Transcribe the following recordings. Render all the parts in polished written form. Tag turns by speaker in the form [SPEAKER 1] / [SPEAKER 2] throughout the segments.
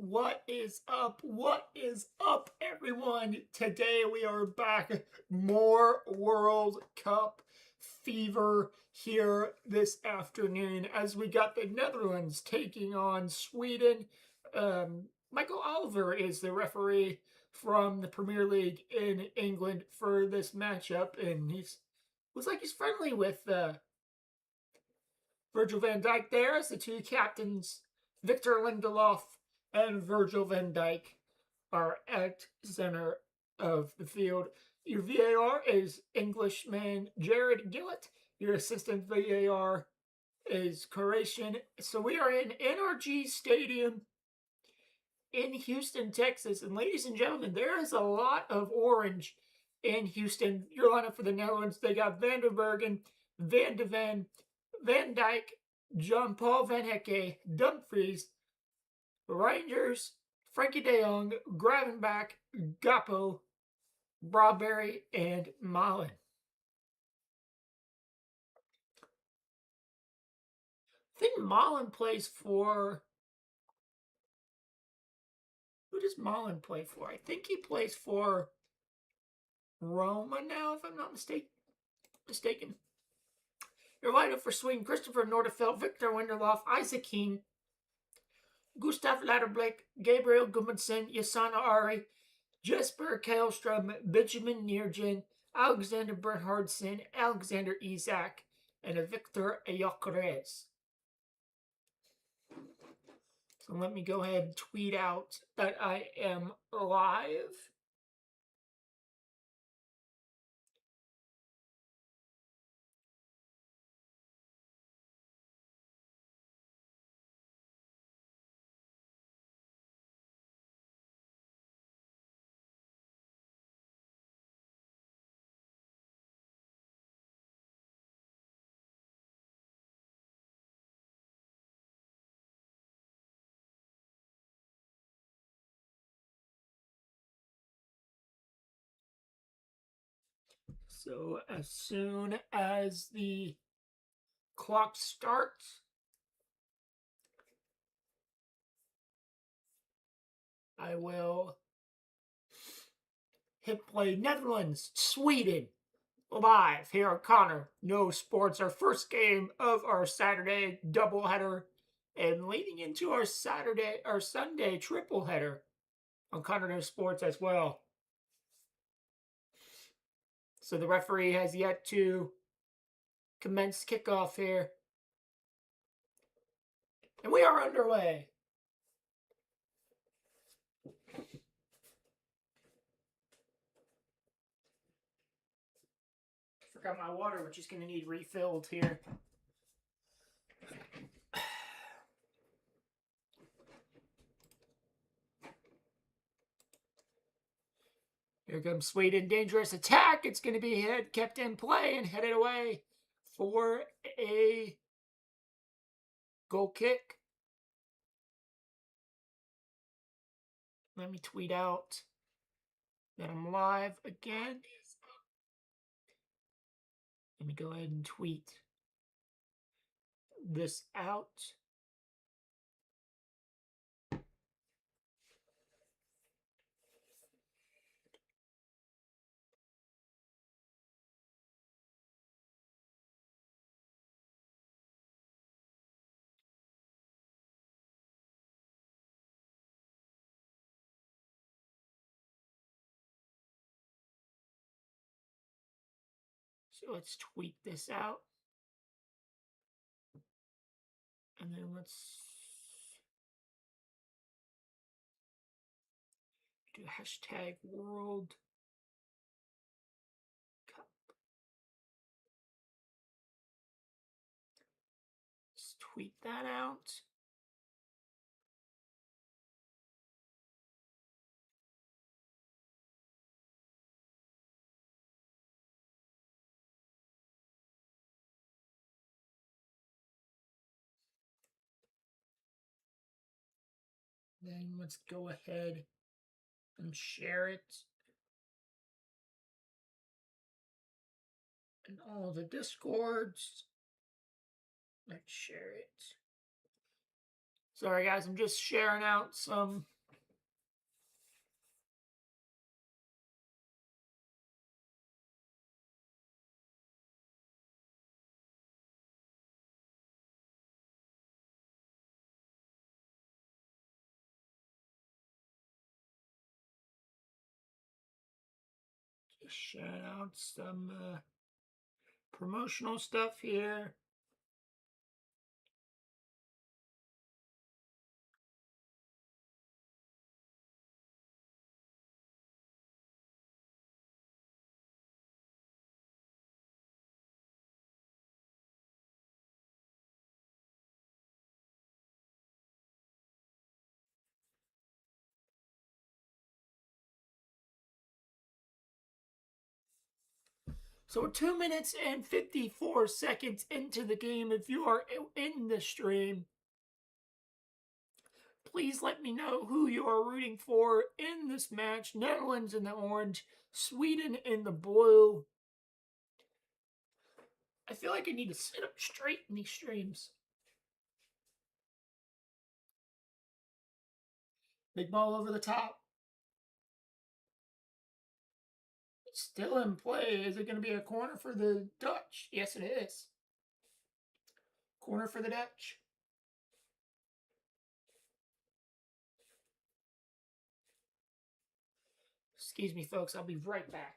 [SPEAKER 1] What is up? What is up, everyone? Today we are back. More World Cup fever here this afternoon as we got the Netherlands taking on Sweden. Michael Oliver is the referee from the Premier League in England for this matchup, and looks like he's friendly with Virgil van Dijk there as the two captains, Victor Lindelof and Virgil van Dijk, are at center of the field. Your VAR is Englishman Jared Gillett. Your assistant VAR is Croatian. So we are in NRG Stadium in Houston, Texas. And ladies and gentlemen, there is a lot of orange in Houston. Your lineup for the Netherlands, they got Van der Bergen, Van de Ven, Van Dijk, Jean-Paul Van Hecke, Dumfries, Rangers, Frankie de Jong, Gravenbach, Gakpo, Broadberry, and Malen. I think Malen plays for... Who does Malen play for? I think he plays for Roma now, if I'm not mistaken. Your lineup for Sweden: Christopher Nordefeld, Victor Lindelof, Isaac Keane, Gustav Ladderblick, Gabriel Gudmundsson, Yasana Ari, Jesper Kjellstrom, Benjamin Niergen, Alexander Bernhardsson, Alexander Isak, and Victor Gyökeres. So let me go ahead and tweet out that I am live. So as soon as the clock starts, I will hit play. Netherlands, Sweden, live here on Connor No Sports, our first game of our Saturday doubleheader, and leading into our Sunday tripleheader on Connor No Sports as well. So the referee has yet to commence kickoff here. And we are underway. Forgot my water, which is going to need refilled here. Here comes Sweden. Dangerous attack. It's going to be kept in play and headed away for a goal kick. Let me tweet out that I'm live again. Let me go ahead and tweet this out. So let's tweet this out. And then let's do hashtag World Cup. Let's tweet that out. Then let's go ahead and share it in all the Discords. Let's share it. Sorry guys, I'm just sharing out some shout out some promotional stuff here. So 2 minutes and 54 seconds into the game, if you are in the stream, please let me know who you are rooting for in this match. Netherlands in the orange, Sweden in the blue. I feel like I need to sit up straight in these streams. Big ball over the top. Still in play. Is it going to be a corner for the Dutch? Yes, it is. Corner for the Dutch. Excuse me, folks. I'll be right back.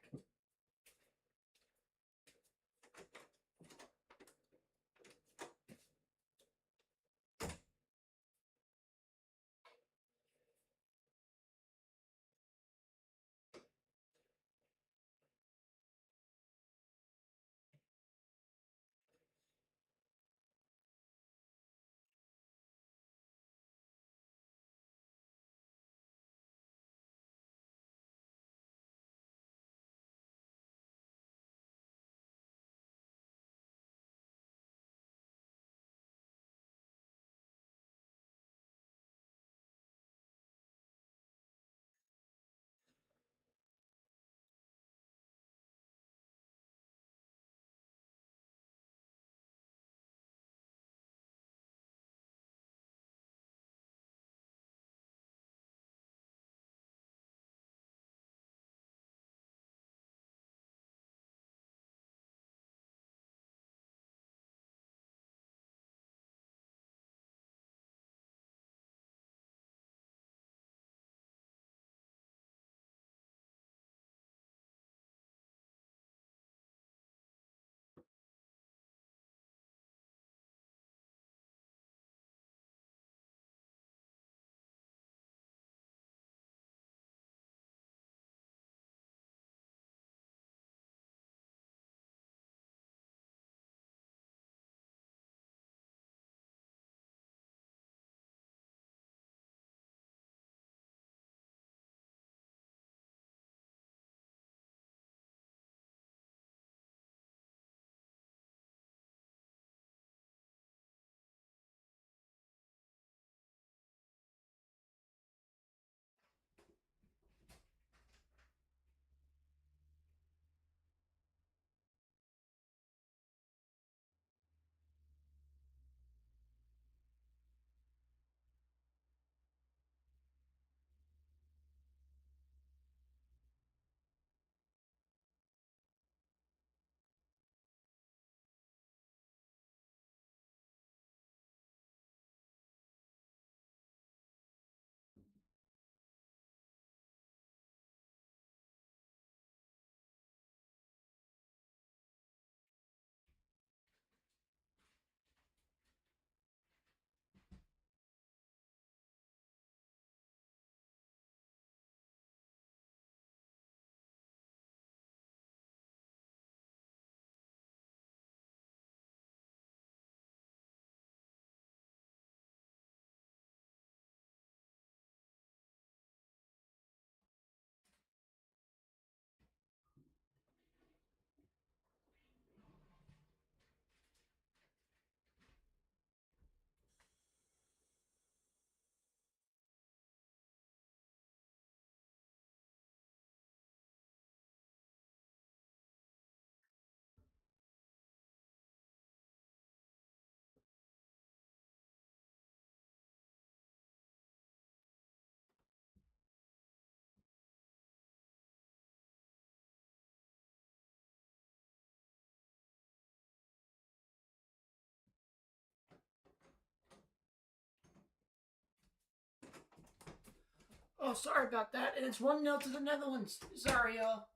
[SPEAKER 1] Oh, sorry about that. And it's 1-0 to the Netherlands. Sorry, y'all.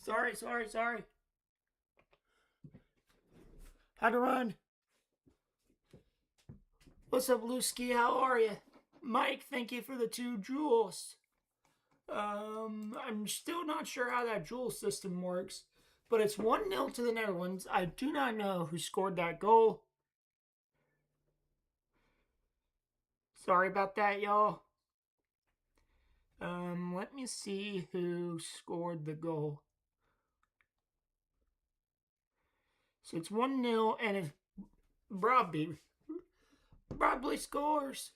[SPEAKER 1] Sorry. Had to run. What's up, Lusky? How are you? Mike, thank you for the 2 jewels. I'm still not sure how that jewel system works, but it's 1-0 to the Netherlands. I do not know who scored that goal. Sorry about that, y'all. Let me see who scored the goal. So it's 1-0, and it's Brobby scores.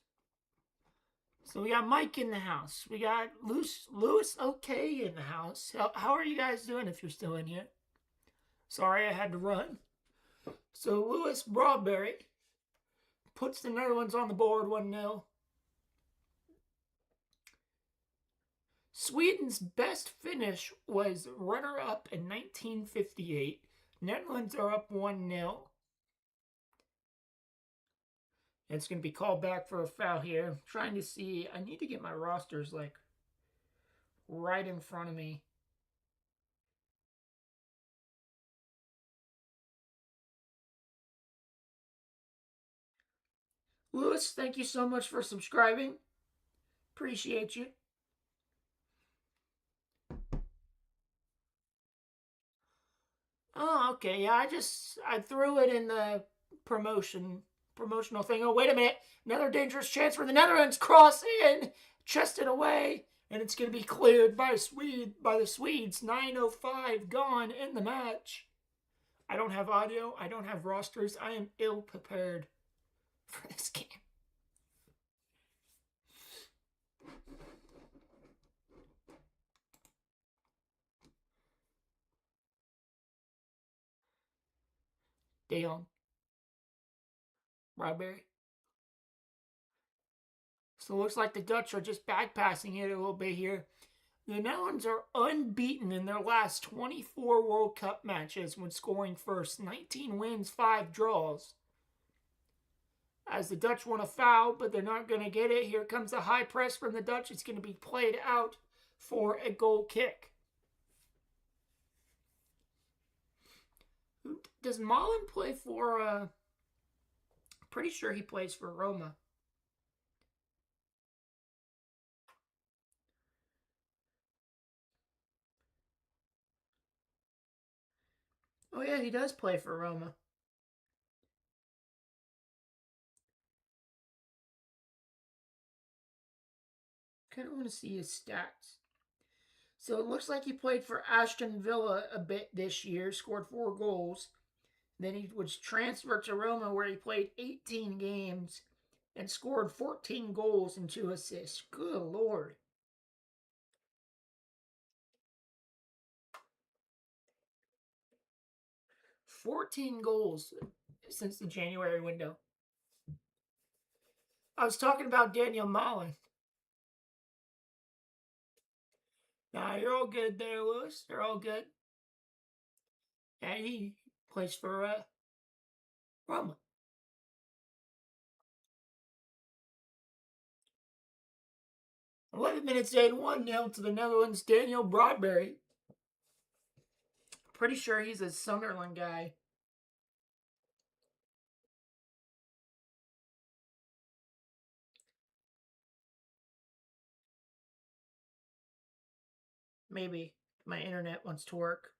[SPEAKER 1] So we got Mike in the house. We got Lewis OK in the house. How are you guys doing if you're still in here? Sorry, I had to run. So Lewis Broadberry puts the Netherlands on the board 1-0. Sweden's best finish was runner-up in 1958. Netherlands are up 1-0. It's going to be called back for a foul here. I'm trying to see. I need to get my rosters, like, right in front of me. Lewis, thank you so much for subscribing. Appreciate you. Oh, okay. Yeah, I threw it in the promotional thing. Oh, wait a minute. Another dangerous chance for the Netherlands. Cross in, chested away, and it's going to be cleared by the Swedes. 9:05 gone in the match. I don't have audio. I don't have rosters. I am ill prepared for this game. De Jong. Rodberry. So it looks like the Dutch are just backpassing it a little bit here. The Netherlands are unbeaten in their last 24 World Cup matches when scoring first. 19 wins, 5 draws. As the Dutch want a foul, but they're not going to get it. Here comes the high press from the Dutch. It's going to be played out for a goal kick. Does Malen play for... pretty sure he plays for Roma. Oh yeah, he does play for Roma. Kind of want to see his stats. So it looks like he played for Aston Villa a bit this year, scored 4 goals. Then he was transferred to Roma where he played 18 games and scored 14 goals and 2 assists. Good Lord. 14 goals since the January window. I was talking about Daniel Malen. Nah, you're all good there, Lewis. They're all good. And he plays for Roma. "11 minutes in, 1-0 to the Netherlands. Daniel Broadberry. Pretty sure he's a Sunderland guy. Maybe my internet wants to work.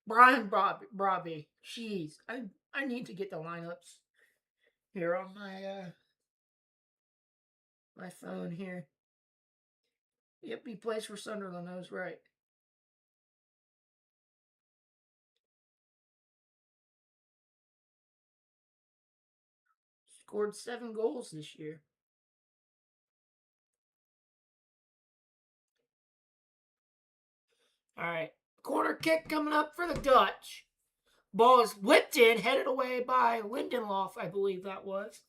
[SPEAKER 1] Brian Brobby. Jeez, I need to get the lineups here on my phone here. Yep, he plays for Sunderland. I was right. Scored 7 goals this year. All right, corner kick coming up for the Dutch. Ball is whipped in, headed away by Lindelof, I believe that was.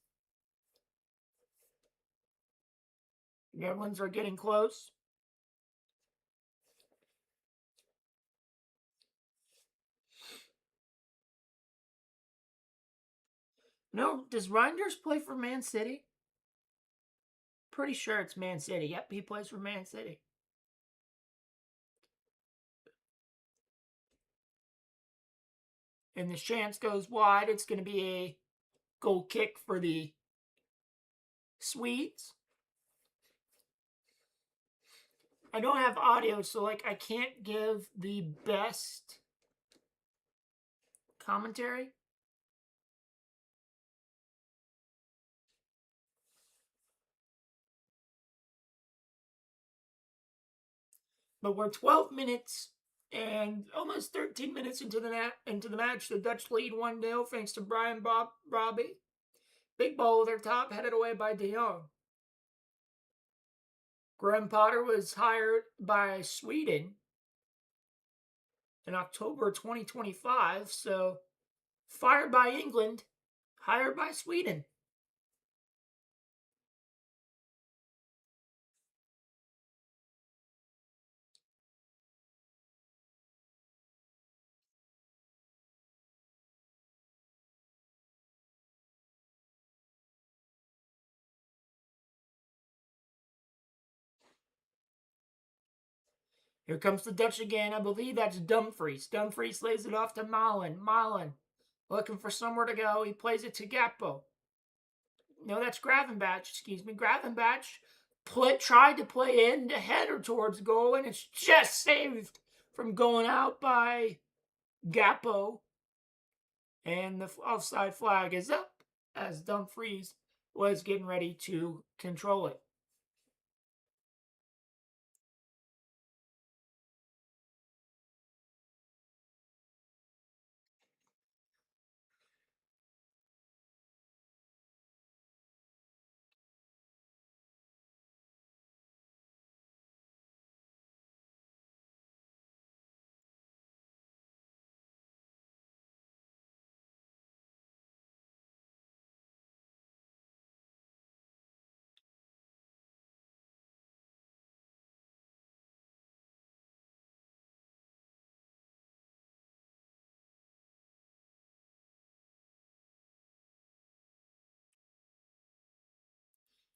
[SPEAKER 1] Netherlands are getting close. No, does Reinders play for Man City? Pretty sure it's Man City. Yep, he plays for Man City. And the chance goes wide. It's going to be a goal kick for the Swedes. I don't have audio, so like I can't give the best commentary. But we're 12 minutes and almost 13 minutes into the match. The Dutch lead 1-0 thanks to Brian Brobby. Big ball over their top, headed away by De Jong. Graham Potter was hired by Sweden in October 2025, so fired by England, hired by Sweden. Here comes the Dutch again. I believe that's Dumfries. Dumfries lays it off to Malen. Malen looking for somewhere to go. He plays it to Gakpo. No, that's Gravenbach. Excuse me. Gravenbach tried to play in the header towards goal, and it's just saved from going out by Gakpo. And the offside flag is up as Dumfries was getting ready to control it.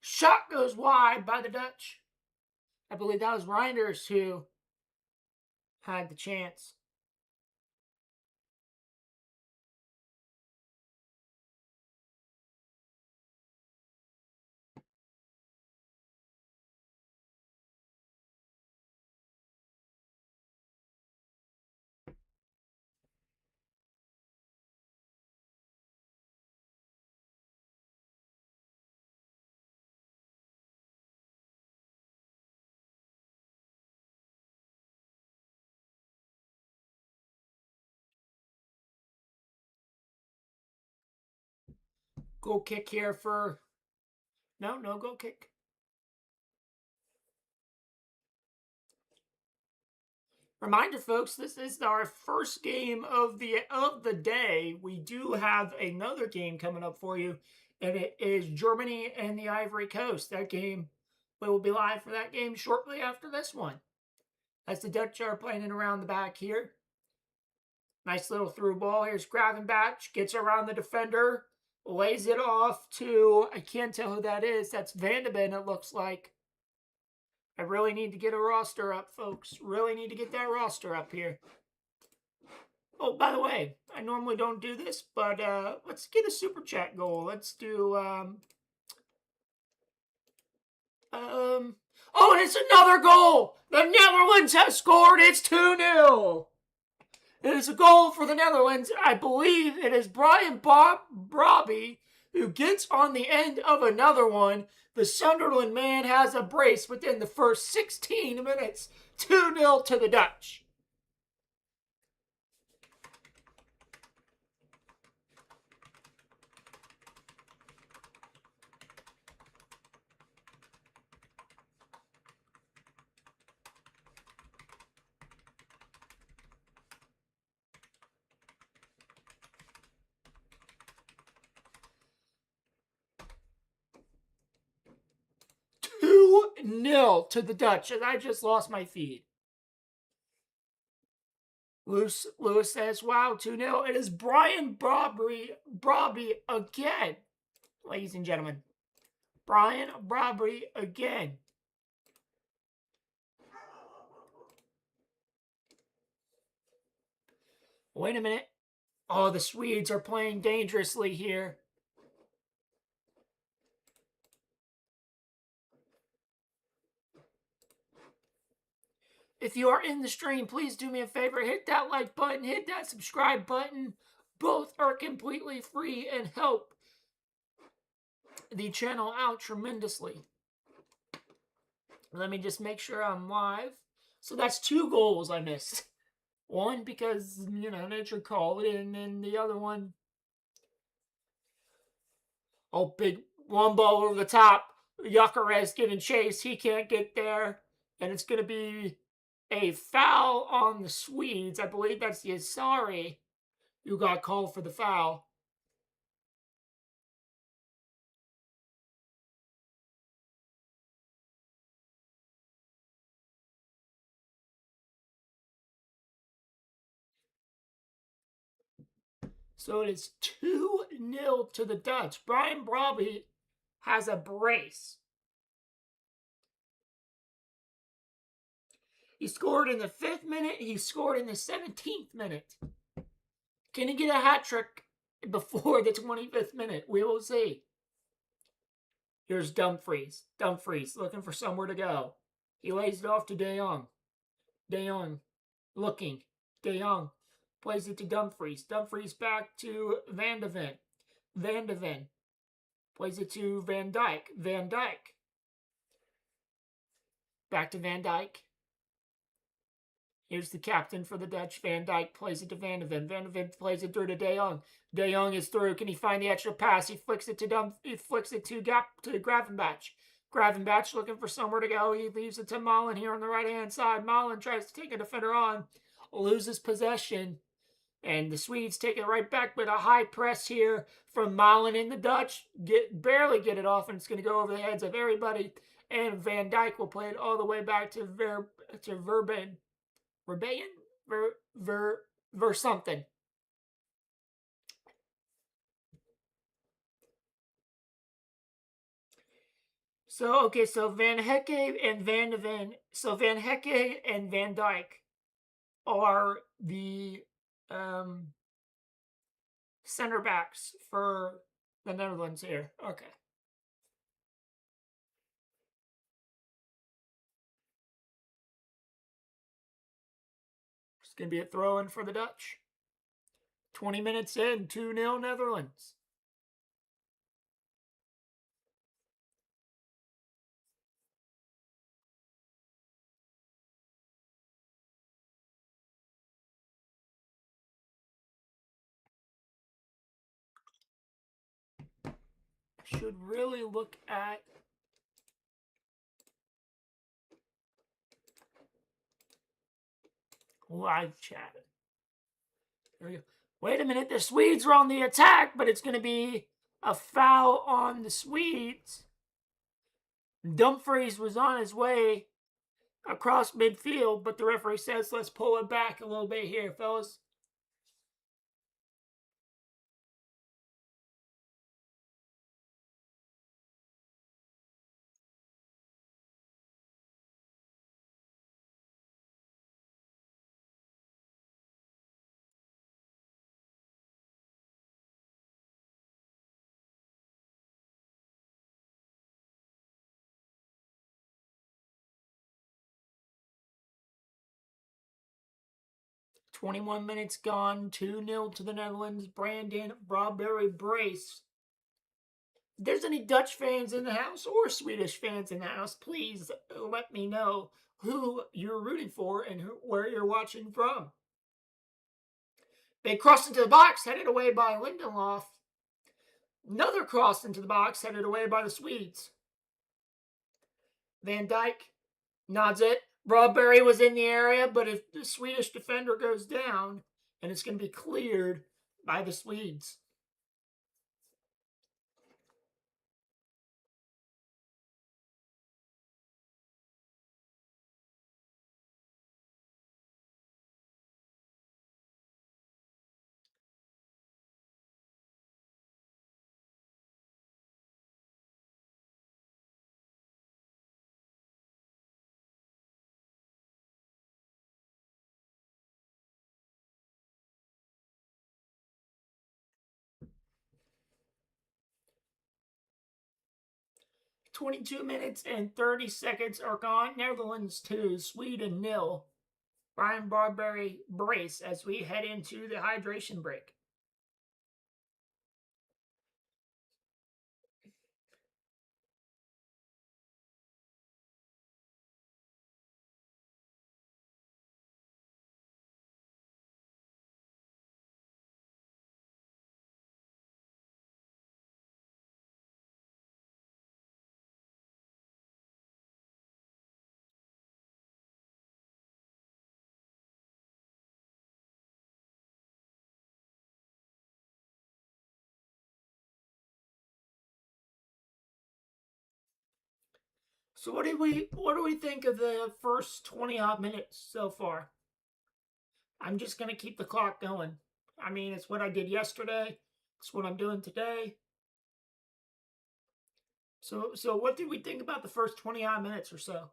[SPEAKER 1] Shot goes wide by the Dutch. I believe that was Reinders who had the chance. Goal kick here for... No goal kick. Reminder, folks, this is our first game of the day. We do have another game coming up for you, and it is Germany and the Ivory Coast. That game, we will be live for that game shortly after this one. As the Dutch are playing it around the back here. Nice little through ball. Here's Gravenbach, gets around the defender, lays it off to, I can't tell who that is. That's Van de Ven, it looks like. I really need to get a roster up, folks. Really need to get that roster up here. Oh, by the way, I normally don't do this, but let's get a super chat goal. Let's do, oh, and it's another goal! The Netherlands have scored! It's 2-0! It is a goal for the Netherlands. I believe it is Brian Brobby who gets on the end of another one. The Sunderland man has a brace within the first 16 minutes. 2-0 to the Dutch. Nil to the Dutch, and I just lost my feed. Lewis says, wow, 2-0. It is Brian Brobby again, ladies and gentlemen. Brian Brobby again. Wait a minute. Oh, the Swedes are playing dangerously here. If you are in the stream, please do me a favor. Hit that like button. Hit that subscribe button. Both are completely free and help the channel out tremendously. Let me just make sure I'm live. So that's 2 goals I missed. One because, nature called it, and then the other one, oh, big one ball over the top. Gyökeres getting chased. He can't get there. And it's going to be a foul on the Swedes. I believe that's Yasari who got called for the foul. So it is 2-0 to the Dutch. Brian Brobby has a brace. He scored in the 5th minute. He scored in the 17th minute. Can he get a hat trick before the 25th minute? We will see. Here's Dumfries. Dumfries looking for somewhere to go. He lays it off to De Jong. De Jong looking. De Jong plays it to Dumfries. Dumfries back to Van de Ven. Van de Ven plays it to Van Dijk. Van Dijk back to Van Dijk. Here's the captain for the Dutch. Van Dijk plays it to Van de Ven. Van de Ven plays it through to De Jong. De Jong is through. Can he find the extra pass? He flicks it to Gravenberch. Gravenberch looking for somewhere to go. He leaves it to Malen here on the right-hand side. Malen tries to take a defender on. Loses possession. And the Swedes take it right back with a high press here from Malen and the Dutch. Barely get it off, and it's going to go over the heads of everybody. And Van Dijk will play it all the way back to Verbayen. Ver something. So Van Hecke and Van de Ven. So Van Hecke and Van Dijk are the center backs for the Netherlands here. Okay. It's going to be a throw-in for the Dutch. 20 minutes in, 2-0 Netherlands. Should really look at live chat. There we go. Wait a minute, the Swedes are on the attack, but it's going to be a foul on the Swedes. Dumfries was on his way across midfield, but the referee says, let's pull it back a little bit here, fellas. "21 minutes gone, 2-0 to the Netherlands. Brandon Brobberry brace. If there's any Dutch fans in the house or Swedish fans in the house, please let me know who you're rooting for and where you're watching from. They crossed into the box, headed away by Lindelof. Another cross into the box, headed away by the Swedes. Van Dijk nods it. Brobberry was in the area, but if the Swedish defender goes down, and it's going to be cleared by the Swedes. 22 minutes and 30 seconds are gone. Netherlands 2, Sweden 0. Brian Barberry brace as we head into the hydration break. So what do we think of the first 20 odd minutes so far? I'm just gonna keep the clock going. I mean, it's what I did yesterday. It's what I'm doing today. So what did we think about the first 20 odd minutes or so?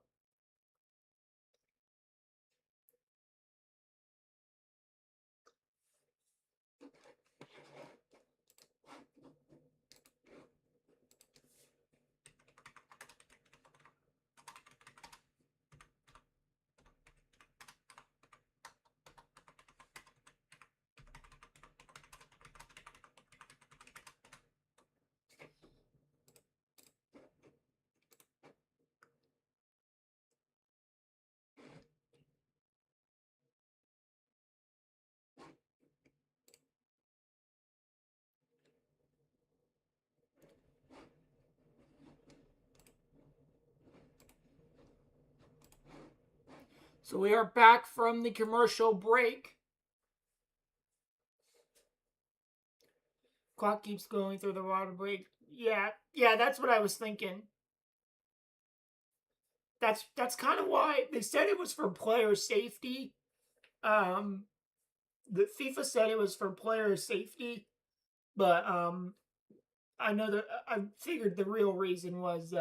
[SPEAKER 1] So we are back from the commercial break. Clock keeps going through the water break. Yeah, that's what I was thinking. That's kind of why they said it was for player safety. Um, the FIFA said it was for player safety, but I know that I figured the real reason was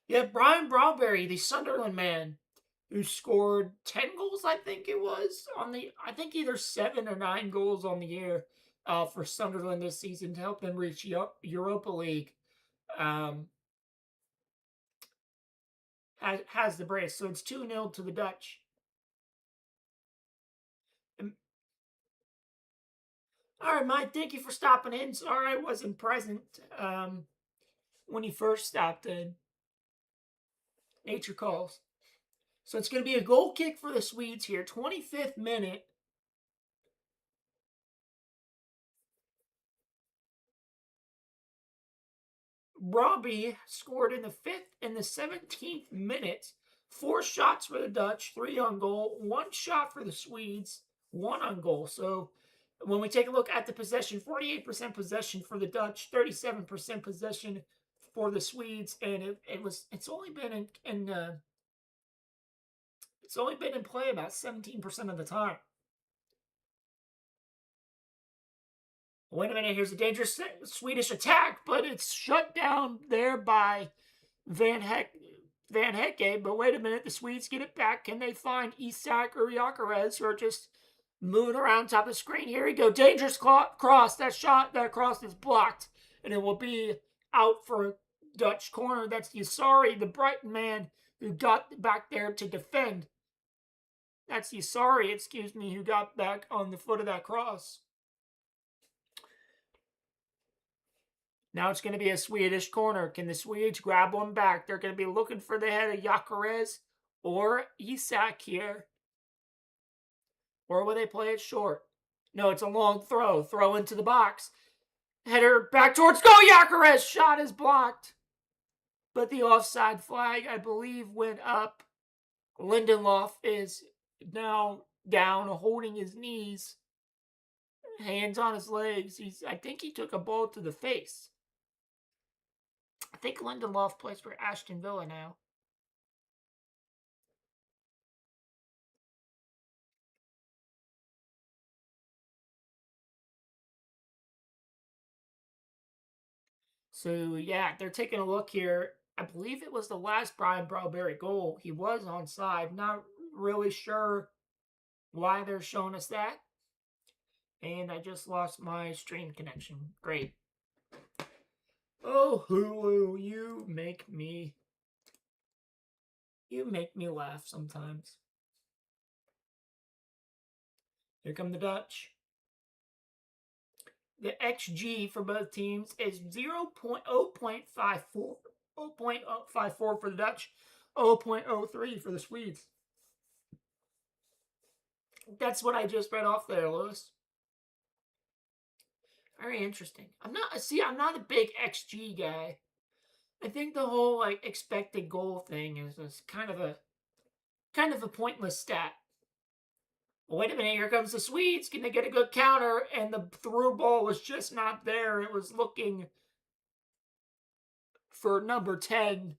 [SPEAKER 1] yeah, Brian Browberry, the Sunderland man, who scored 10 goals, I think it was, I think either 7 or 9 goals on the year for Sunderland this season to help them reach Europa League. Has the brace. So it's 2-0 to the Dutch. All right, Mike, thank you for stopping in. Sorry I wasn't present when you first stopped in. Nature calls. So it's going to be a goal kick for the Swedes here. 25th minute. Robbie scored in the 5th and the 17th minute. 4 shots for the Dutch, 3 on goal, 1 shot for the Swedes, 1 on goal. So when we take a look at the possession, 48% possession for the Dutch, 37% possession for the Swedes, and it's only been in play about 17% of the time. Wait a minute, here's a dangerous Swedish attack, but it's shut down there by Van Hecke. But wait a minute, the Swedes get it back. Can they find Isak or Gyökeres, who are just moving around top of the screen? Here we go, dangerous cross. That cross is blocked, and it will be out for a Dutch corner. That's Yassari, the Brighton man, who got back there to defend. That's Yassari, who got back on the foot of that cross. Now it's going to be a Swedish corner. Can the Swedes grab one back? They're going to be looking for the head of Gyökeres or Isak here. Or will they play it short? No, it's a long throw. Throw into the box. Header back towards goal. Gyökeres. Shot is blocked. But the offside flag, I believe, went up. Lindelof is now down, holding his knees. Hands on his legs. I think he took a ball to the face. I think Lindelof plays for Aston Villa now. So, yeah, they're taking a look here. I believe it was the last Brian Browberry goal. He was onside. Not really sure why they're showing us that. And I just lost my stream connection. Great. Oh, Hulu, you make me laugh sometimes. Here come the Dutch. The XG for both teams is 0.0.54. 0.054 for the Dutch, 0.03 for the Swedes. That's what I just read off there, Lewis. Very interesting. I'm not a big XG guy. I think the whole like expected goal thing is kind of a pointless stat. Wait a minute, here comes the Swedes. Can they get a good counter? And the through ball was just not there. It was looking for number 10.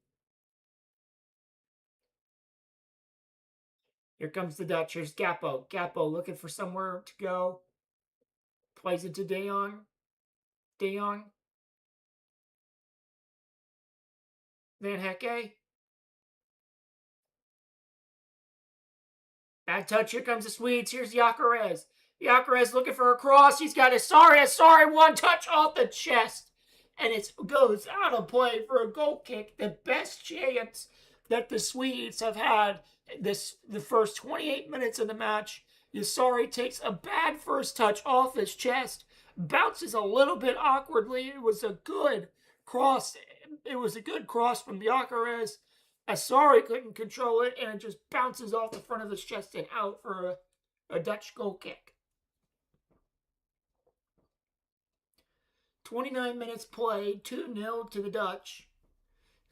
[SPEAKER 1] Here comes the Dutch. Here's Gappo. Gappo looking for somewhere to go. Plays it to De Jong. De Jong. Van Hecke. Bad touch. Here comes the Swedes. Here's Gyökeres. Gyökeres looking for a cross. He's got a sorry one touch off the chest. And it goes out of play for a goal kick. The best chance that the Swedes have had the first 28 minutes of the match. Yasari takes a bad first touch off his chest. Bounces a little bit awkwardly. It was a good cross. It was a good cross from Gyökeres. Asari couldn't control it, and it just bounces off the front of his chest and out for a Dutch goal kick. 29 minutes played, 2-0 to the Dutch.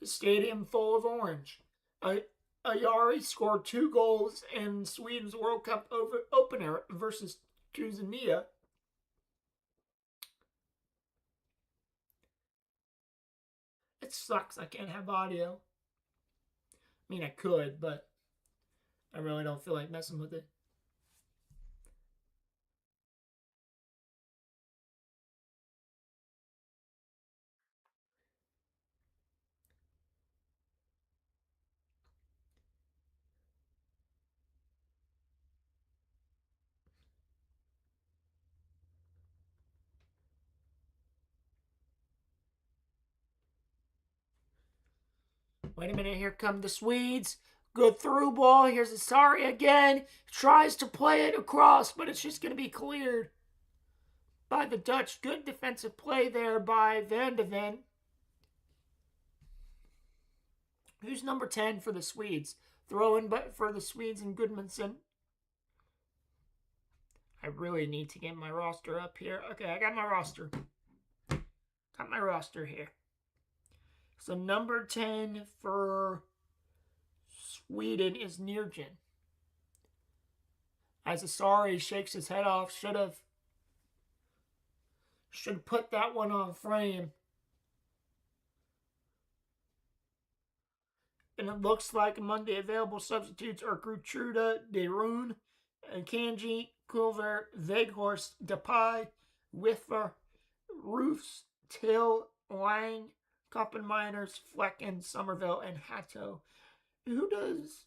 [SPEAKER 1] The stadium full of orange. Ayari scored 2 goals in Sweden's World Cup opener versus Tanzania. It sucks I can't have audio. I mean, I could, but I really don't feel like messing with it. Wait a minute, here come the Swedes. Good through ball. Here's Asari again. Tries to play it across, but it's just going to be cleared by the Dutch. Good defensive play there by Van de Ven. Who's number 10 for the Swedes? Throwing but for the Swedes and Goodmanson. I really need to get my roster up here. Okay, I got my roster. Got my roster here. So number 10 for Sweden is Nirgen. As Asari shakes his head off, should have put that one on frame. And it looks like Monday available substitutes are Gertruda, De Roon, and Kanji, Kulver, Veghorst, Depay, Wiffer, Roofs, Till, Lang, Koppenminers, Flecken, Somerville, and Hatto. Who does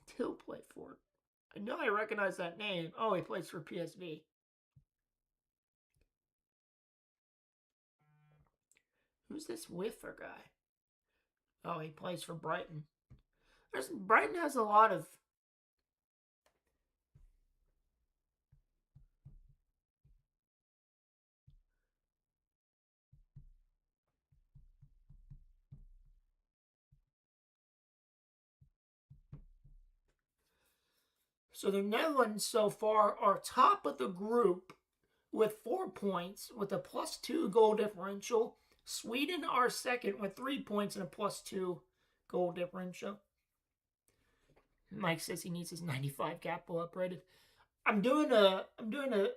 [SPEAKER 1] Till play for? I know I recognize that name. Oh, he plays for PSV. Who's this Wiffer guy? Oh, he plays for Brighton. Brighton has a lot of... So the Netherlands so far are top of the group with 4 points with a +2 goal differential. Sweden are second with 3 points and a +2 goal differential. Mike says he needs his 95 Gappo upgraded. I'm doing a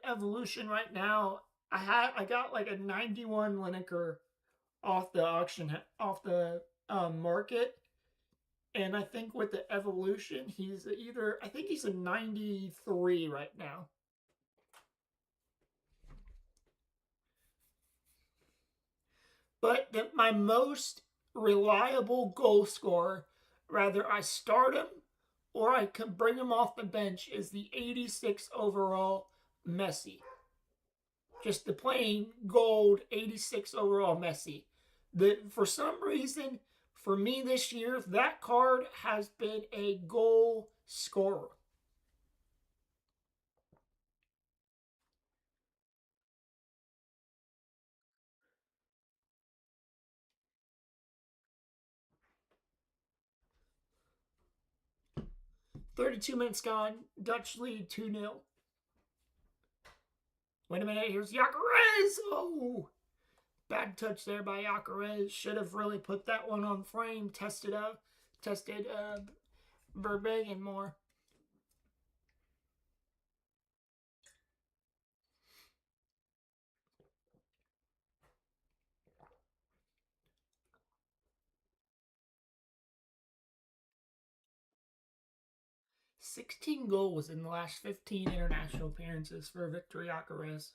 [SPEAKER 1] evolution right now. I got like a 91 Lineker off the auction, off the market. And I think with the evolution, he's I think he's a 93 right now. But my most reliable goal scorer, rather I start him or I can bring him off the bench, is the 86 overall Messi. Just the plain gold 86 overall Messi. For some reason, for me this year, that card has been a goal scorer. "32 minutes gone. Dutch lead 2-0. Wait a minute. Here's Gyökeres. Oh, bad touch there by Gyökeres. Should have really put that one on frame. Tested Verbeek and more. "16 goals in the last 15 international appearances for Victor Gyökeres.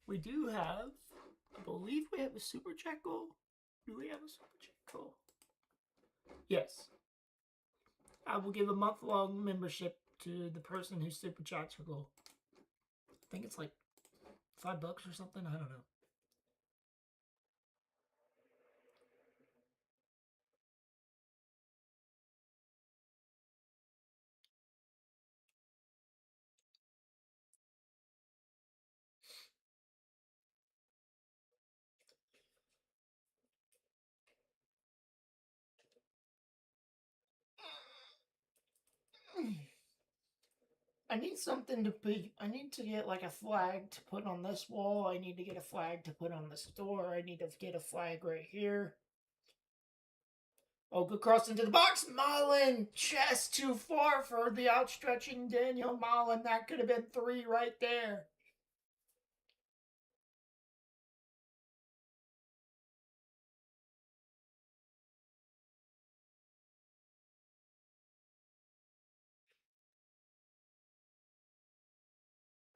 [SPEAKER 1] We do have, I believe we have a super chat goal. Do we have a super chat goal? Yes. I will give a month-long membership to the person who super chats for goal. I think it's like $5 or something. I don't know. I need something to be. I need to get like a flag to put on this wall. I need to get a flag to put on the store. I need to get a flag right here. Oh, good cross into the box. Malen, chest too far for the outstretching Daniel Malen. That could have been 3 right there.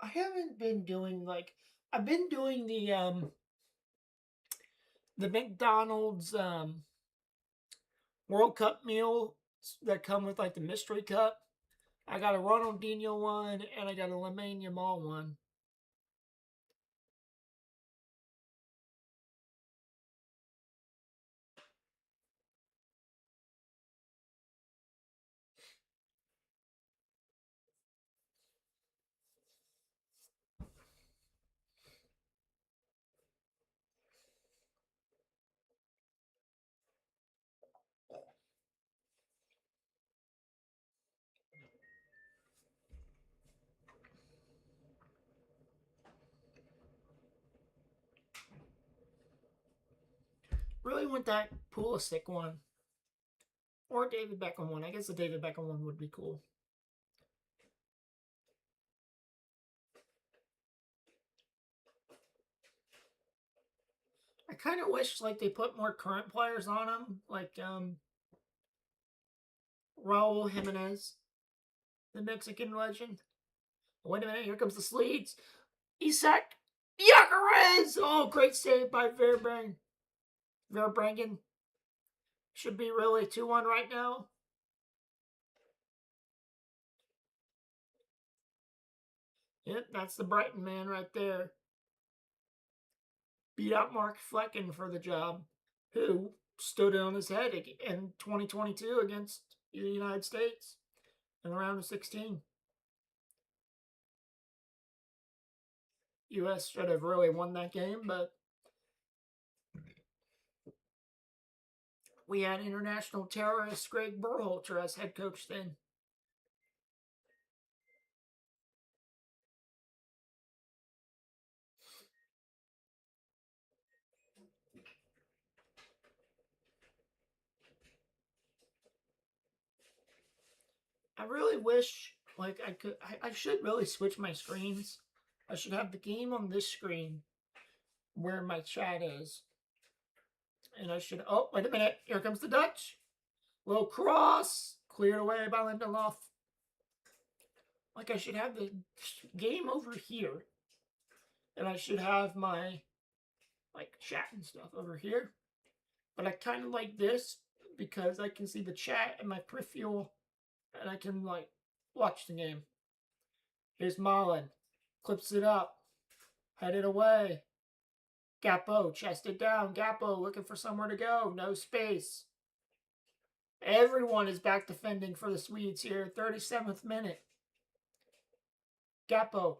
[SPEAKER 1] I haven't been doing like I've been doing the McDonald's World Cup meal that come with like the mystery cup. I got a Ronaldinho one and I got a Lamine Yamal one. Really want that Pulisic one. Or David Beckham one. I guess the David Beckham one would be cool. I kind of wish like they put more current players on them, like Raul Jimenez, the Mexican legend. Wait a minute, here comes the Sleeds. Isak Gyökeres! Oh, great save by Verbruggen. Verbruggen should be really 2-1 right now. Yep, that's the Brighton man right there. Beat out Mark Flecken for the job, who stood on his head in 2022 against the United States in the round of 16. U.S. should have really won that game, but we had international terrorist Greg Berhalter as head coach then. I really wish, like, I should really switch my screens. I should have the game on this screen where my chat is. And I should... Oh, wait a minute. Here comes the Dutch. Little cross. Cleared away by Lindelof. Like, I should have the game over here. And I should have my, like, chat and stuff over here. But I kind of like this because I can see the chat and my peripheral. And I can, like, watch the game. Here's Malen. Clips it up. Headed away. Gakpo chested down. Gakpo looking for somewhere to go. No space. Everyone is back defending for the Swedes here. 37th minute. Gakpo.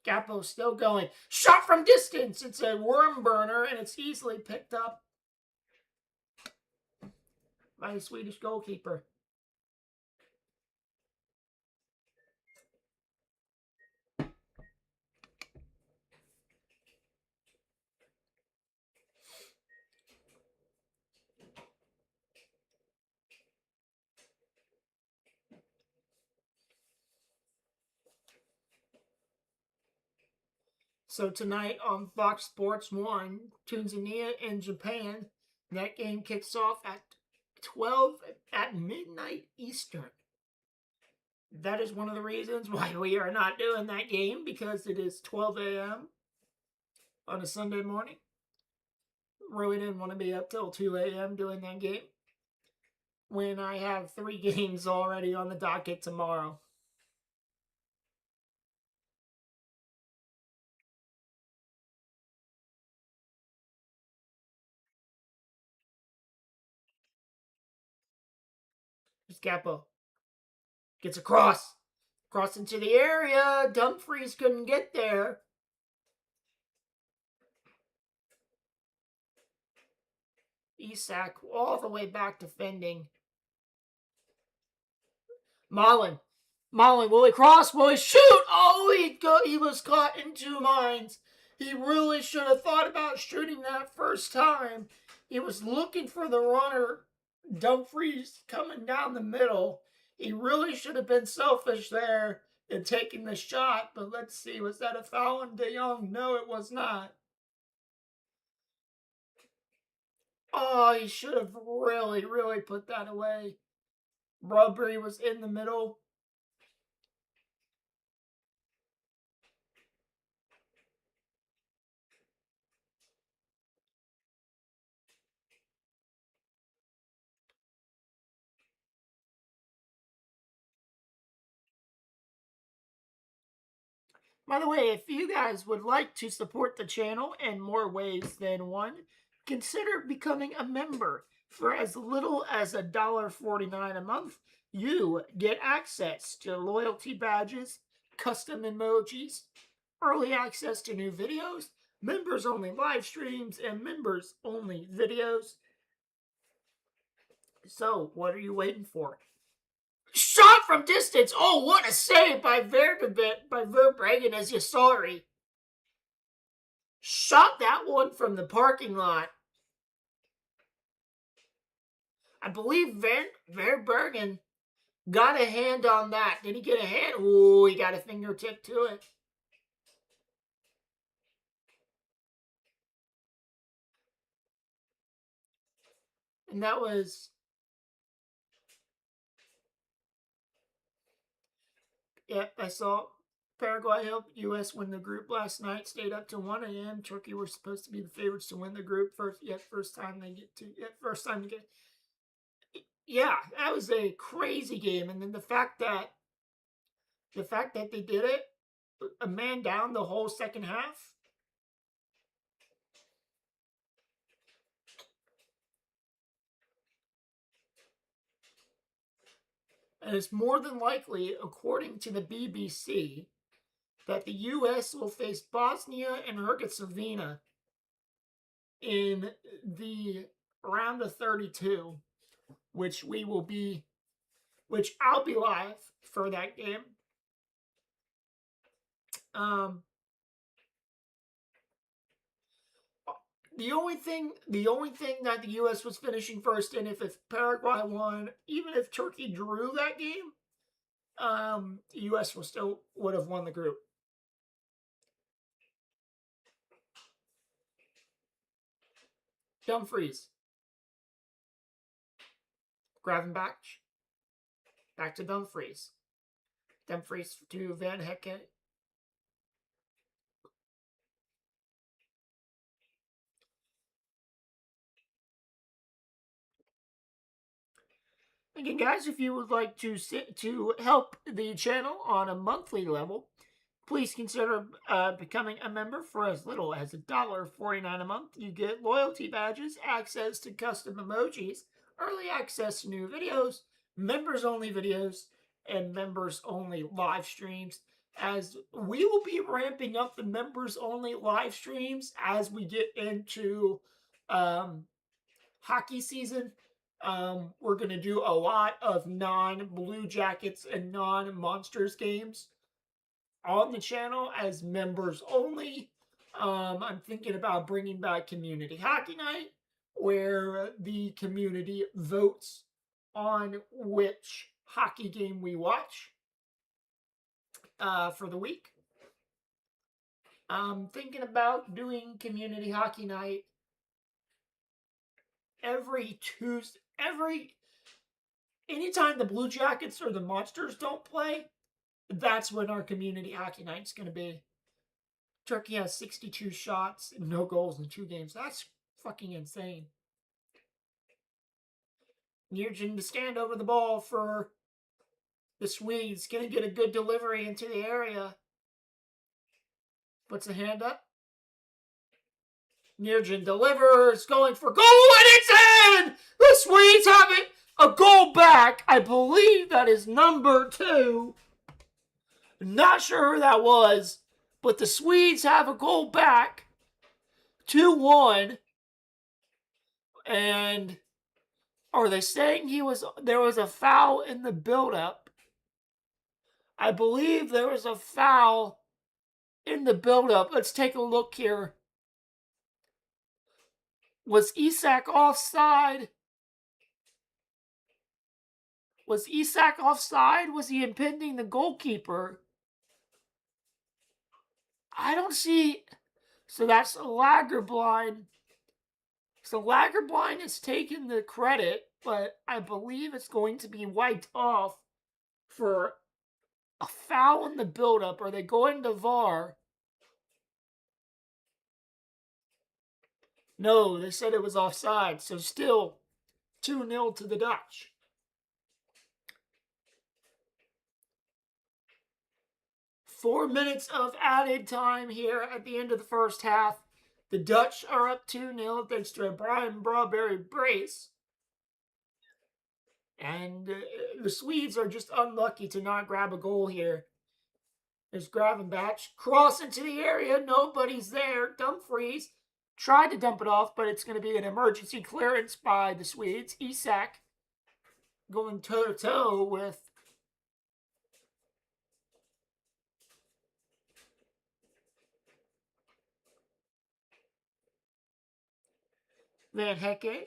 [SPEAKER 1] Gakpo still going. Shot from distance. It's a worm burner, and it's easily picked up by the Swedish goalkeeper. So tonight on Fox Sports 1, Tanzania and Japan, that game kicks off at 12 at midnight Eastern. That is one of the reasons why we are not doing that game, because it is 12 a.m. on a Sunday morning. Really didn't want to be up till 2 a.m. doing that game when I have 3 games already on the docket tomorrow. Here's Gakpo. Gets across. Cross into the area. Dumfries couldn't get there. Isak all the way back defending. Malen. Will he cross? Will he shoot? Oh, he was caught in 2 minds. He really should have thought about shooting that first time. He was looking for the runner, Dumfries, coming down the middle. He really should have been selfish there in taking the shot. But let's see, was that a foul on De Jong? No, it was not. Oh, he should have really, really put that away. Brodbury was in the middle. By the way, if you guys would like to support the channel in more ways than one, consider becoming a member. For as little as $1.49 a month, you get access to loyalty badges, custom emojis, early access to new videos, members-only live streams, and members-only videos. So, what are you waiting for? Shot from distance! Oh, what a save by Verbruggen, as you sorry. Shot that one from the parking lot. I believe Verbruggen got a hand on that. Did he get a hand? Ooh, he got a fingertip to it. And that was... Yep, I saw Paraguay helped U.S. win the group last night. Stayed up till 1 a.m. Turkey were supposed to be the favorites to win the group first time to get. Yeah, that was a crazy game, and then the fact that they did it, a man down the whole second half. And it's more than likely, according to the BBC, that the U.S. will face Bosnia and Herzegovina in the round of 32, which I'll be live for that game. The only thing that the U.S. was finishing first in, if Paraguay won, even if Turkey drew that game, the U.S. would have won the group. Dumfries. Gravenbach. Back to Dumfries. Dumfries to Van Hekken. Again, guys, if you would like to help the channel on a monthly level, please consider becoming a member for as little as $1.49 a month. You get loyalty badges, access to custom emojis, early access to new videos, members-only videos, and members-only live streams. As we will be ramping up the members-only live streams as we get into hockey season. We're going to do a lot of non-Blue Jackets and non-Monsters games on the channel as members only. I'm thinking about bringing back Community Hockey Night, where the community votes on which hockey game we watch for the week. I'm thinking about doing Community Hockey Night every Tuesday. Anytime the Blue Jackets or the Monsters don't play, that's when our Community Hockey Night's going to be. Turkey has 62 shots and no goals in 2 games. That's fucking insane. Nugent to stand over the ball for the Swedes. Going to get a good delivery into the area. Puts a hand up. Nugent delivers, going for goal, and it's in! The Swedes have it! A goal back. I believe that is number 2. Not sure who that was, but the Swedes have a goal back. 2-1. And are they saying there was a foul in the build-up? I believe there was a foul in the build-up. Let's take a look here. Was Isak offside? Was Isak offside? Was he impeding the goalkeeper? I don't see. So that's Lagerblind. So Lagerblind has taken the credit, but I believe it's going to be wiped off for a foul in the build-up. Are they going to VAR? No, they said it was offside. So still 2-0 to the Dutch. Four minutes of added time here at the end of the first half. The Dutch are up 2-0 thanks to a Brian Brawberry brace. And the Swedes are just unlucky to not grab a goal here. There's Gravenbach. Cross into the area. Nobody's there. Dumfries tried to dump it off, but it's going to be an emergency clearance by the Swedes. Isak going toe-to-toe with Van Hekken.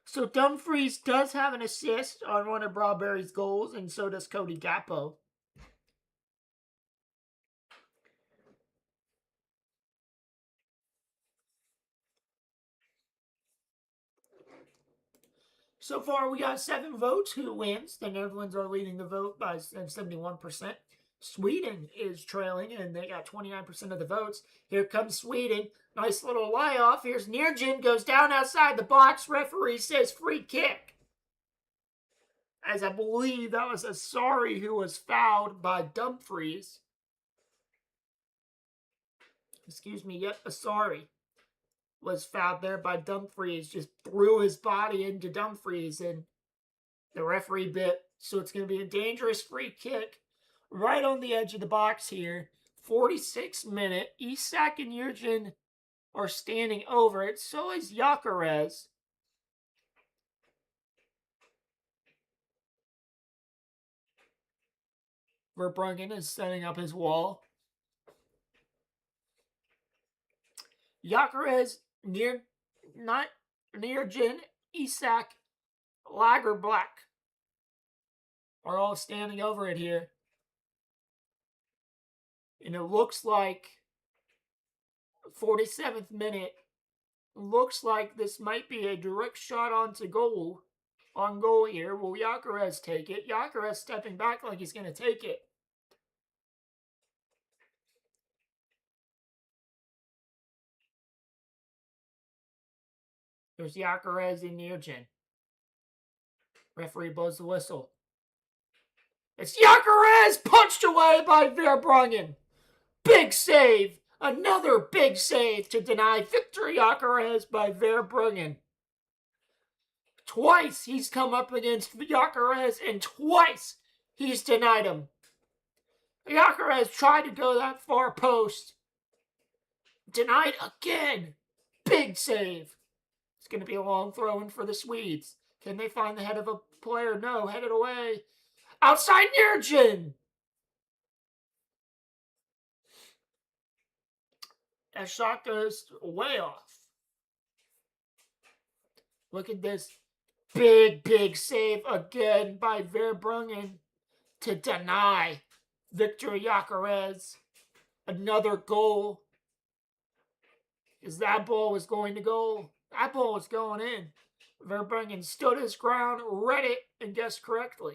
[SPEAKER 1] So Dumfries does have an assist on one of Brawberry's goals, and so does Cody Gakpo. So far, we got 7 votes. Who wins? The Netherlands are leading the vote by 71%. Sweden is trailing, and they got 29% of the votes. Here comes Sweden. Nice little lie-off. Here's Nugent. Goes down outside the box. Referee says free kick. As I believe that was Asari who was fouled by Dumfries. Excuse me. Yep, Asari was fouled there by Dumfries. Just threw his body into Dumfries, and the referee bit. So it's going to be a dangerous free kick right on the edge of the box here. 46th minute. Isak and Jurgen are standing over it. So is Gyökeres. Verbruggen is setting up his wall. Gyökeres, Nugent, Isak, Lagerblak are all standing over it here. And it looks like 47th minute, Looks like this might be a direct shot onto goal. On goal here. Will Gyökeres take it? Gyökeres stepping back like he's going to take it. There's Gyökeres and Nugent. Referee blows the whistle. It's Gyökeres punched away by Verbruggen. Big save. Another big save to deny Victor Gyökeres by Verbruggen. Twice he's come up against Gyökeres and twice he's denied him. Gyökeres tried to go that far post. Denied again. Big save. It's going to be a long throw in for the Swedes. Can they find the head of a player? No, headed away. Outside Nurgen. That shot goes way off. Look at this. Big save again by Verbruggen to deny Victor Gyökeres another goal. Because that ball was going to goal. That ball was going in. Verbruggen stood his ground, read it, and guessed correctly.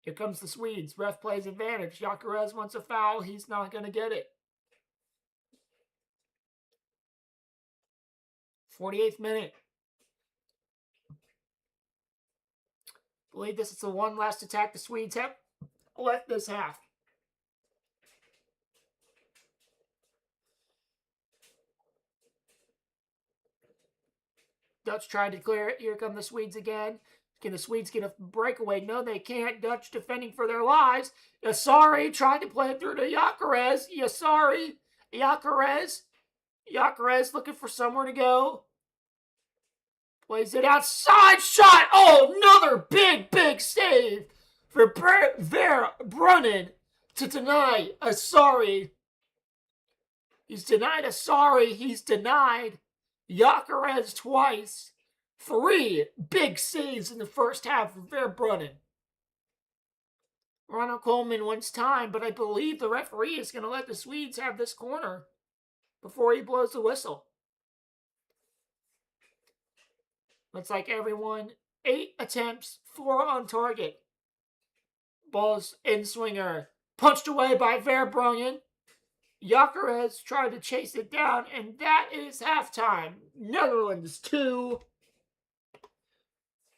[SPEAKER 1] Here comes the Swedes. Ref plays advantage. Gyökeres wants a foul. He's not going to get it. 48th minute. I believe this is the one last attack the Swedes have left this half. Dutch tried to clear it. Here come the Swedes again. Can the Swedes get a breakaway? No, they can't. Dutch defending for their lives. Yassari tried to play it through to Gyökeres. Yassari. Gyökeres. Gyökeres looking for somewhere to go. Plays it outside. Shot. Oh, another big save for Verbruggen to deny Yassari. He's denied Yassari. He's denied Gyökeres twice. 3 big saves in the first half of Verbruggen. Ronald Koeman wants time, but I believe the referee is going to let the Swedes have this corner before he blows the whistle. Looks like everyone, 8 attempts, 4 on target. Ball's in swinger. Punched away by Verbruggen. Gyökeres tried to chase it down, and that is halftime. Netherlands 2.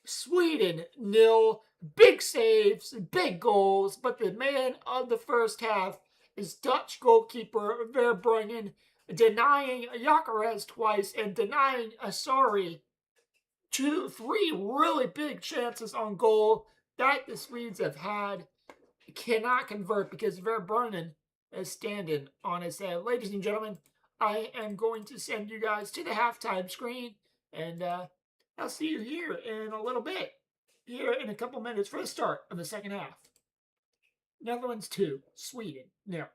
[SPEAKER 1] Sweden 0. Big saves, big goals, but the man of the first half is Dutch goalkeeper Verbruggen, denying Gyökeres twice and denying Yassari 3 really big chances on goal that the Swedes have had. Cannot convert because Verbruggen is standing on his head. Ladies and gentlemen, I am going to send you guys to the halftime screen, and I'll see you here in a little bit. Here in a couple minutes for the start of the second half. Netherlands 2, Sweden 0.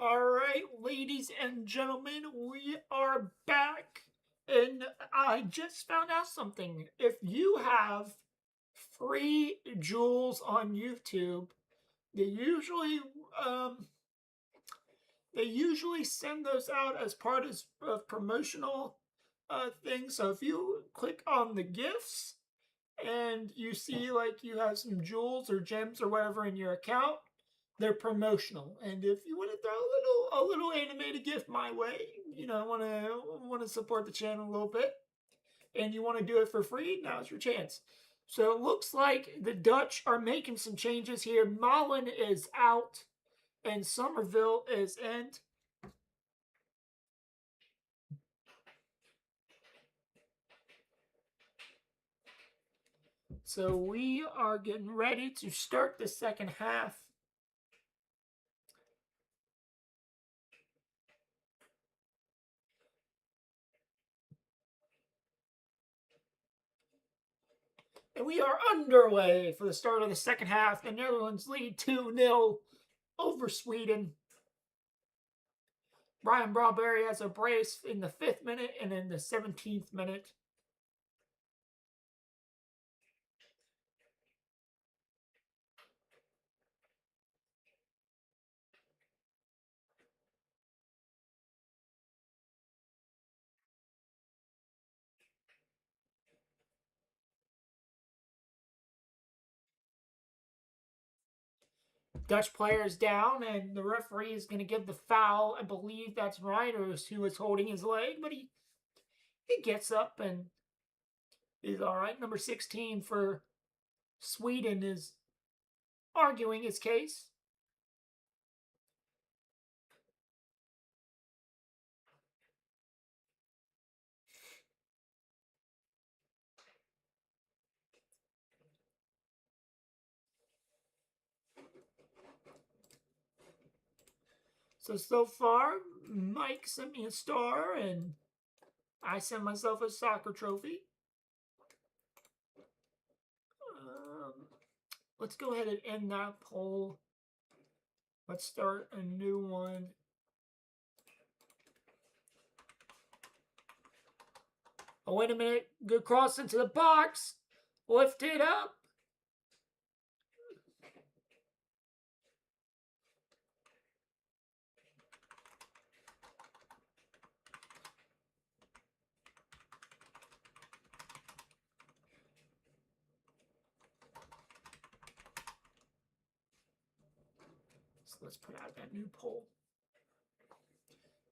[SPEAKER 1] Alright, ladies and gentlemen, we are back. And I just found out something. If you have free jewels on YouTube, they usually um they usually send those out as part of promotional things. So if you click on the gifts and you see like you have some jewels or gems or whatever in your account, they're promotional. And if you want to throw a little animated gift my way, want to support the channel a little bit, and you want to do it for free, now's your chance. So it looks like the Dutch are making some changes here. Malen is out, and Somerville is in. So we are getting ready to start the second half. And we are underway for the start of the second half. The Netherlands lead 2-0 over Sweden. Brian Brauberry has a brace in the 5th minute and in the 17th minute. Dutch players down, and the referee is going to give the foul. I believe that's Reinders who is holding his leg, but he gets up and is all right. Number 16 for Sweden is arguing his case. So far, Mike sent me a star, and I sent myself a soccer trophy. Let's go ahead and end that poll. Let's start a new one. Oh, wait a minute. Good cross into the box. Lift it up. So let's put out that new poll.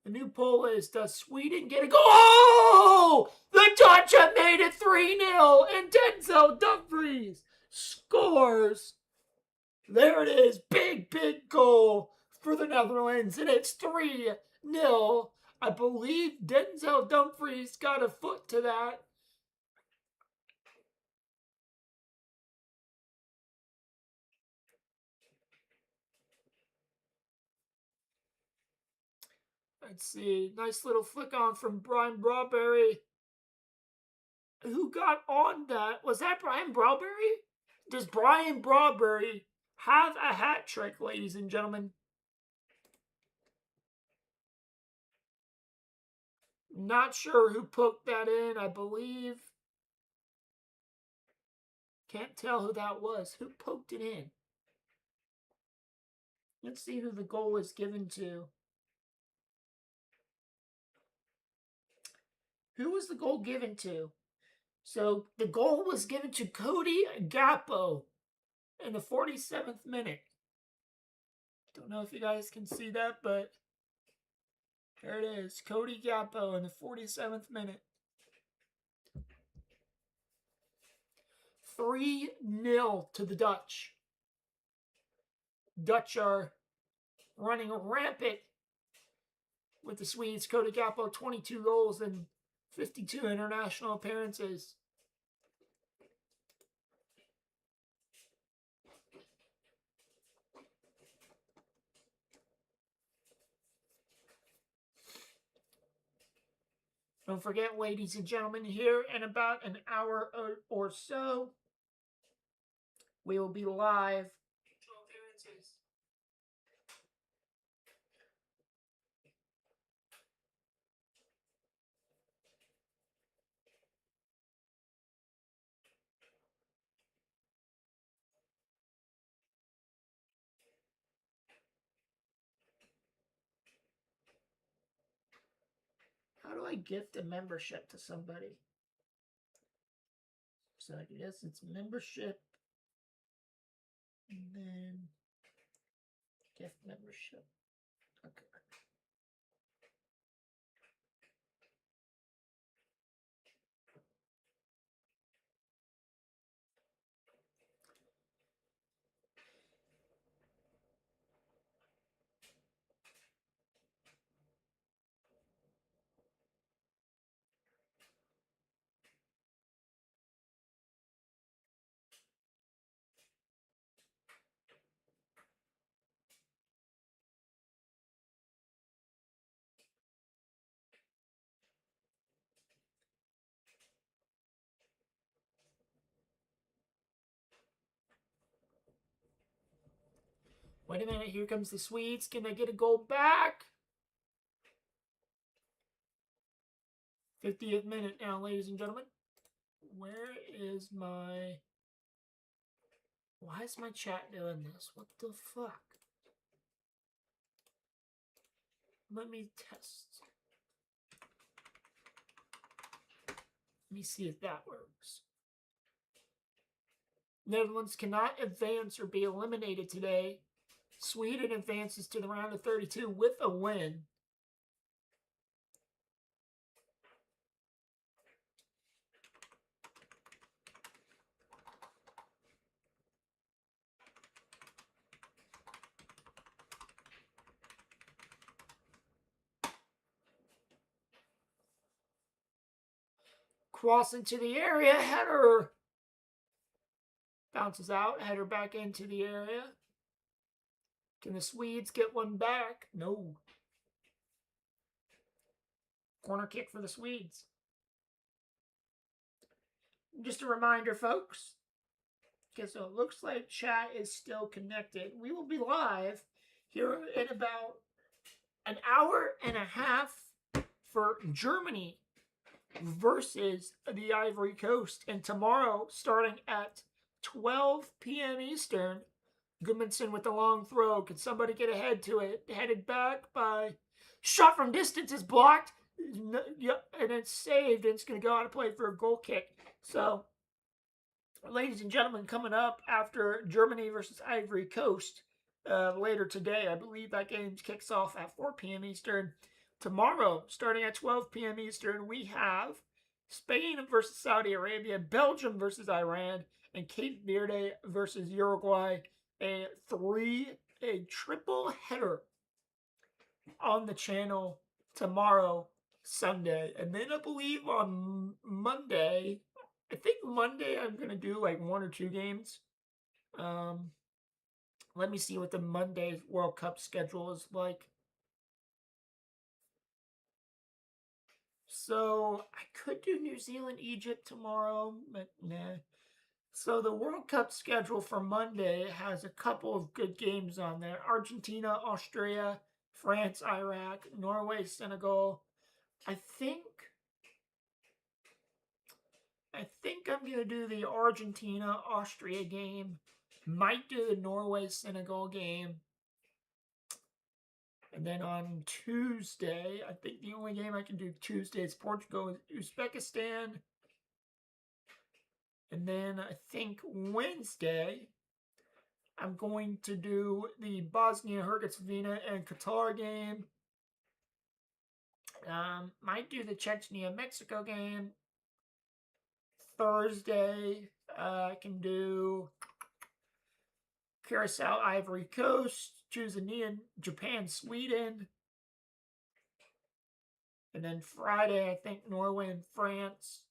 [SPEAKER 1] The new poll is, does Sweden get a goal? Oh! The Dutch have made it 3-0, and Denzel Dumfries scores. There it is. Big, big goal for the Netherlands, and it's 3-0. I believe Denzel Dumfries got a foot to that. Let's see. Nice little flick on from Brian Brauberry. Who got on that? Was that Brian Brauberry? Does Brian Brauberry have a hat trick, ladies and gentlemen? Not sure who poked that in, I believe. Can't tell who that was. Who poked it in? Let's see who the goal was given to. Who was the goal given to? So the goal was given to Cody Gakpo in the 47th minute. Don't know if you guys can see that, but there it is. Cody Gakpo in the 47th minute. 3-0 to the Dutch. Dutch are running rampant with the Swedes. Cody Gakpo, 22 goals and 52 international appearances. Don't forget, ladies and gentlemen, here in about an hour or so, we will be live. I gift a membership to somebody? So I guess it's membership. And then gift membership. Okay. Wait a minute, here comes the Swedes. Can I get a goal back? 50th minute now, ladies and gentlemen. Where is my... Why is my chat doing this? What the fuck? Let me test. Let me see if that works. Netherlands cannot advance or be eliminated today. Sweden advances to the round of 32 with a win. Cross into the area, header. Bounces out, header back into the area. Can the Swedes get one back? No. Corner kick for the Swedes. Just a reminder, folks. Okay, so it looks like chat is still connected. We will be live here in about an hour and a half for Germany versus the Ivory Coast. And tomorrow, starting at 12 p.m. Eastern, Gudmundsson with the long throw. Can somebody get ahead to it? Headed back by... Shot from distance is blocked. Yep, and it's saved. And it's going to go out of play for a goal kick. So, ladies and gentlemen, coming up after Germany versus Ivory Coast later today, I believe that game kicks off at 4 p.m. Eastern. Tomorrow, starting at 12 p.m. Eastern, we have Spain versus Saudi Arabia, Belgium versus Iran, and Cape Verde versus Uruguay. A triple header on the channel tomorrow, Sunday. And then I believe on Monday, I think Monday I'm going to do like 1 or 2 games. Let me see what the Monday World Cup schedule is like. So I could do New Zealand, Egypt tomorrow, but nah. So the World Cup schedule for Monday has a couple of good games on there. Argentina, Austria, France, Iraq, Norway, Senegal. I think I'm going to do the Argentina-Austria game. Might do the Norway-Senegal game. And then on Tuesday, I think the only game I can do Tuesday is Portugal, Uzbekistan. And then I think Wednesday, I'm going to do the Bosnia-Herzegovina and Qatar game. Might do the Chechnya-Mexico game. Thursday, I can do Curacao, Ivory Coast, Tanzania, Japan, Sweden. And then Friday, I think Norway and France,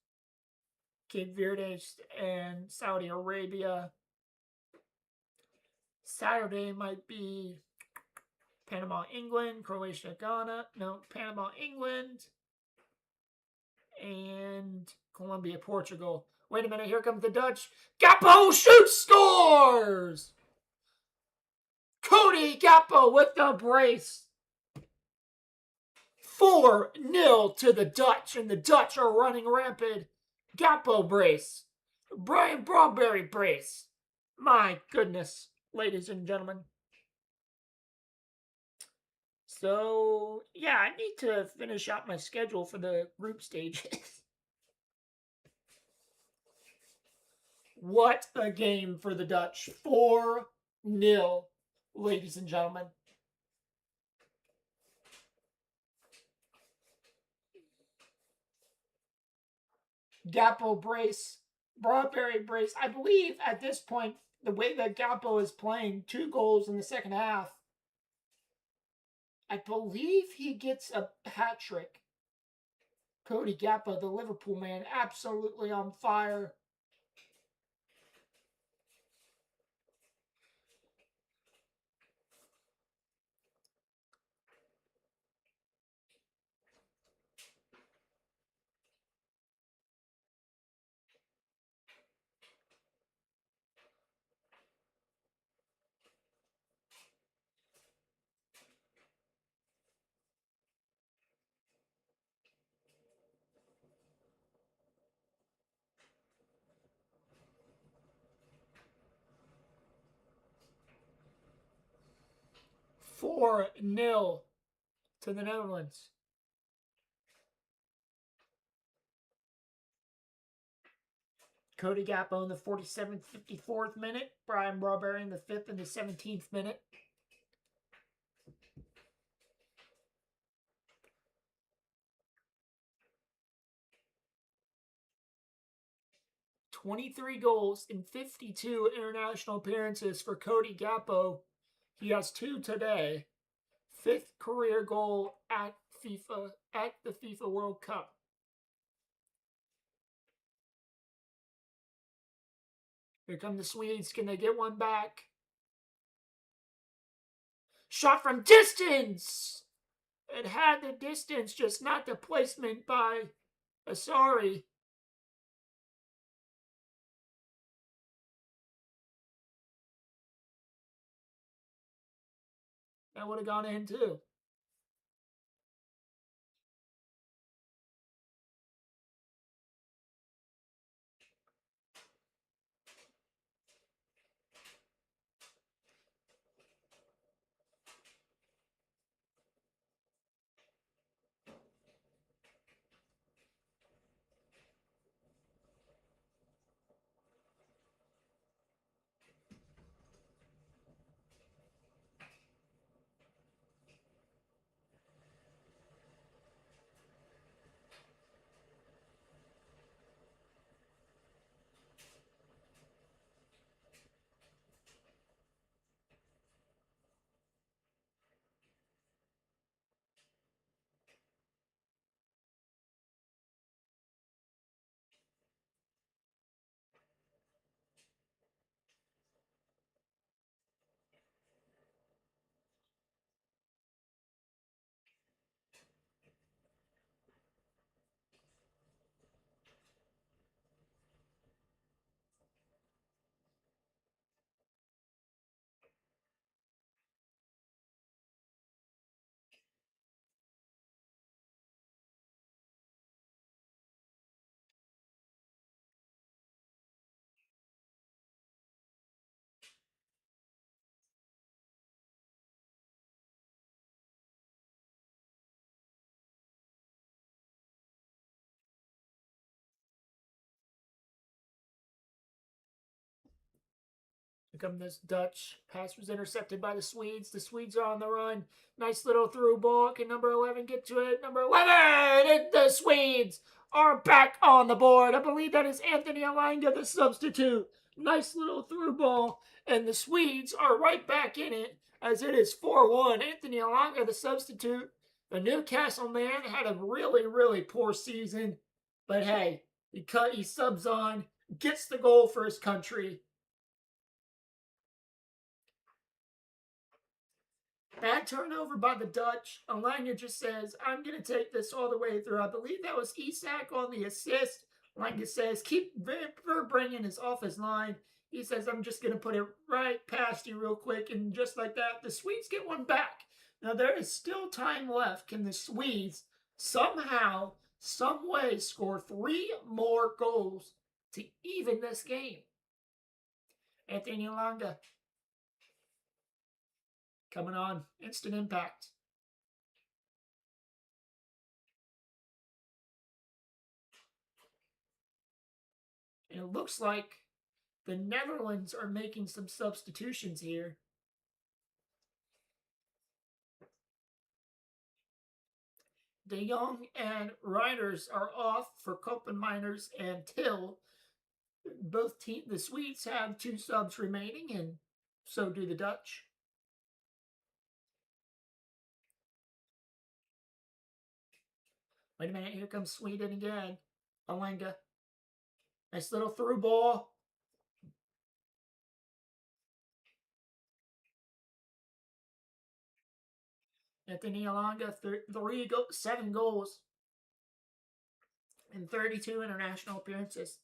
[SPEAKER 1] Cape Verde and Saudi Arabia. Saturday might be Panama, England, Croatia, Ghana. No, Panama, England. And Colombia, Portugal. Wait a minute, here comes the Dutch. Gakpo shoots, scores! Cody Gakpo with the brace. 4-0 to the Dutch, and the Dutch are running rampant. Gakpo brace. Brian Bromberry brace. My goodness, ladies and gentlemen. So, yeah, I need to finish out my schedule for the group stages. What a game for the Dutch. 4-0, ladies and gentlemen. Gakpo brace, Broadberry brace. I believe at this point, the way that Gakpo is playing, 2 goals in the second half, I believe he gets a hat trick. Cody Gakpo, the Liverpool man, absolutely on fire. Four 0 to the Netherlands. Cody Gakpo in the 47th, 54th minute. Brian Broadberry in the 5th and the 17th minute. "23 goals in 52 international appearances for Cody Gakpo. He has 2 today. 5th career goal at the FIFA World Cup. Here come the Swedes. Can they get one back? Shot from distance! It had the distance, just not the placement by Asari. That would have gone in too. Here come this Dutch. Pass was intercepted by the Swedes. The Swedes are on the run. Nice little through ball. Can number 11 get to it? Number 11! And the Swedes are back on the board. I believe that is Anthony Elanga, the substitute. Nice little through ball. And the Swedes are right back in it as it is 4-1. Anthony Elanga, the substitute. The Newcastle man had a really, really poor season. But hey, he subs on, gets the goal for his country. Bad turnover by the Dutch. Elanga just says, I'm going to take this all the way through. I believe that was Isak on the assist. Elanga says, keep Verbruggen is off his line. He says, I'm just going to put it right past you real quick. And just like that, the Swedes get one back. Now, there is still time left. Can the Swedes somehow, some way score 3 more goals to even this game? Anthony Elanga coming on. Instant impact. And it looks like the Netherlands are making some substitutions here. De Jong and Reinders are off for Kopenminers and Till. The Swedes have 2 subs remaining, and so do the Dutch. Wait a minute, here comes Sweden again. Alenga. Nice little through ball. Anthony Alanga, 7 goals in 32 international appearances.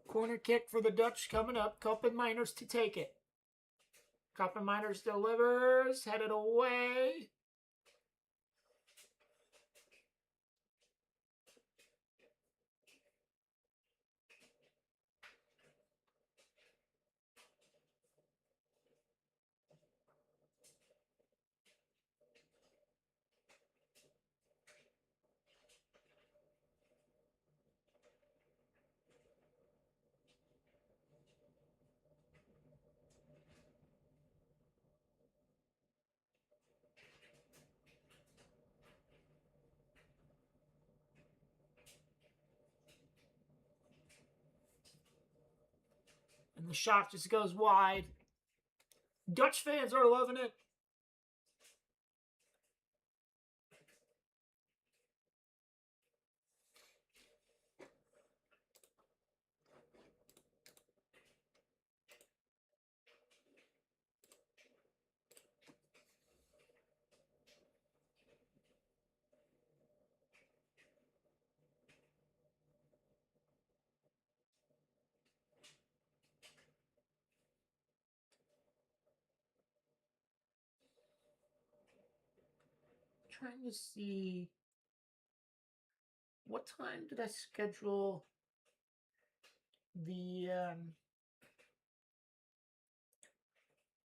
[SPEAKER 1] Corner kick for the Dutch coming up. Kopenminers to take it. Kopenminers delivers, headed away. And the shot just goes wide. Dutch fans are loving it. trying to see what time did I schedule the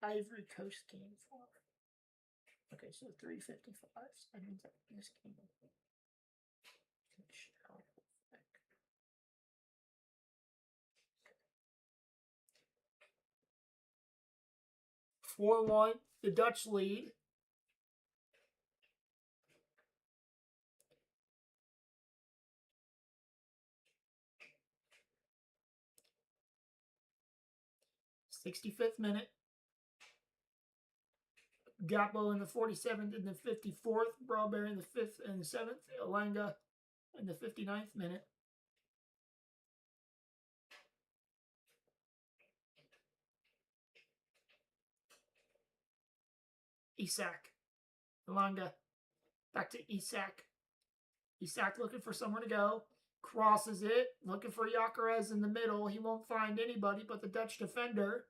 [SPEAKER 1] Ivory Coast game for? Okay, so 3:55. That means that this game. 4-1, the Dutch lead. '65th minute. Gakpo in the 47th and the 54th. Broadberry in the 5th and the 7th. Elanga in the 59th minute. Isak. Elanga. Back to Isak. Isak looking for somewhere to go. Crosses it. Looking for Gyökeres in the middle. He won't find anybody but the Dutch defender.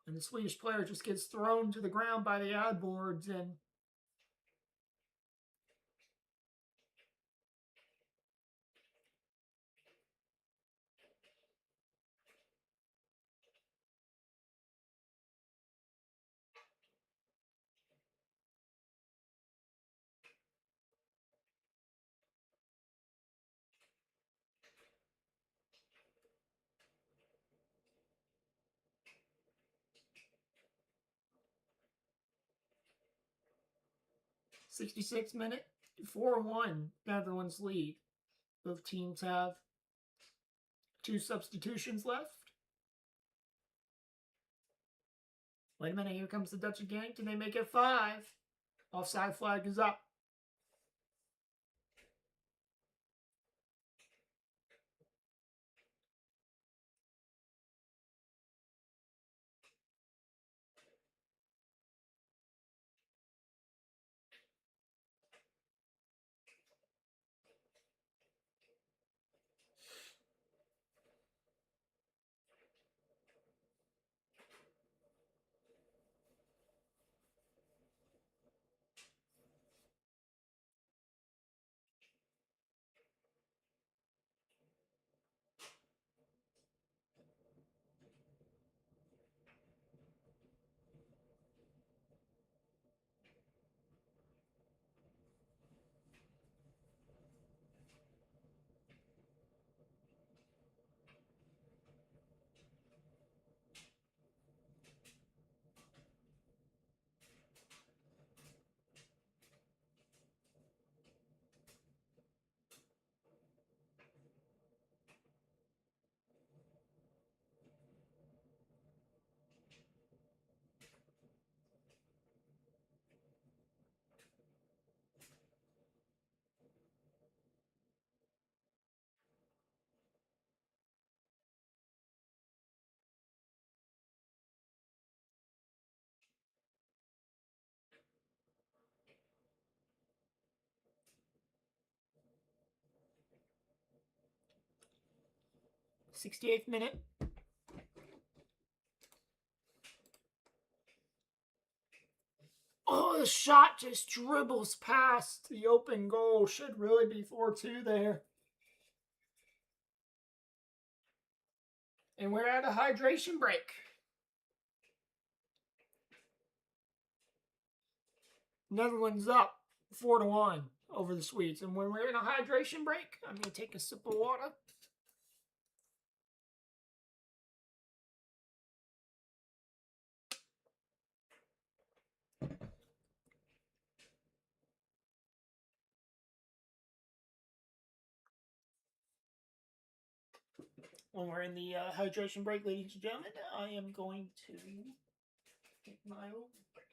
[SPEAKER 1] And the Swedish player just gets thrown to the ground by the ad boards and '66 minute, 4-1, Netherlands lead. Both teams have 2 substitutions left. Wait a minute, here comes the Dutch again. Can they make it 5? Offside flag is up. '68th minute. Oh, the shot just dribbles past the open goal. Should really be 4-2 there. And we're at a hydration break. Netherlands up 4-1 over the Swedes. And when we're in a hydration break, I'm going to take a sip of water. When we're in the hydration break, ladies and gentlemen, I am going to take my own break.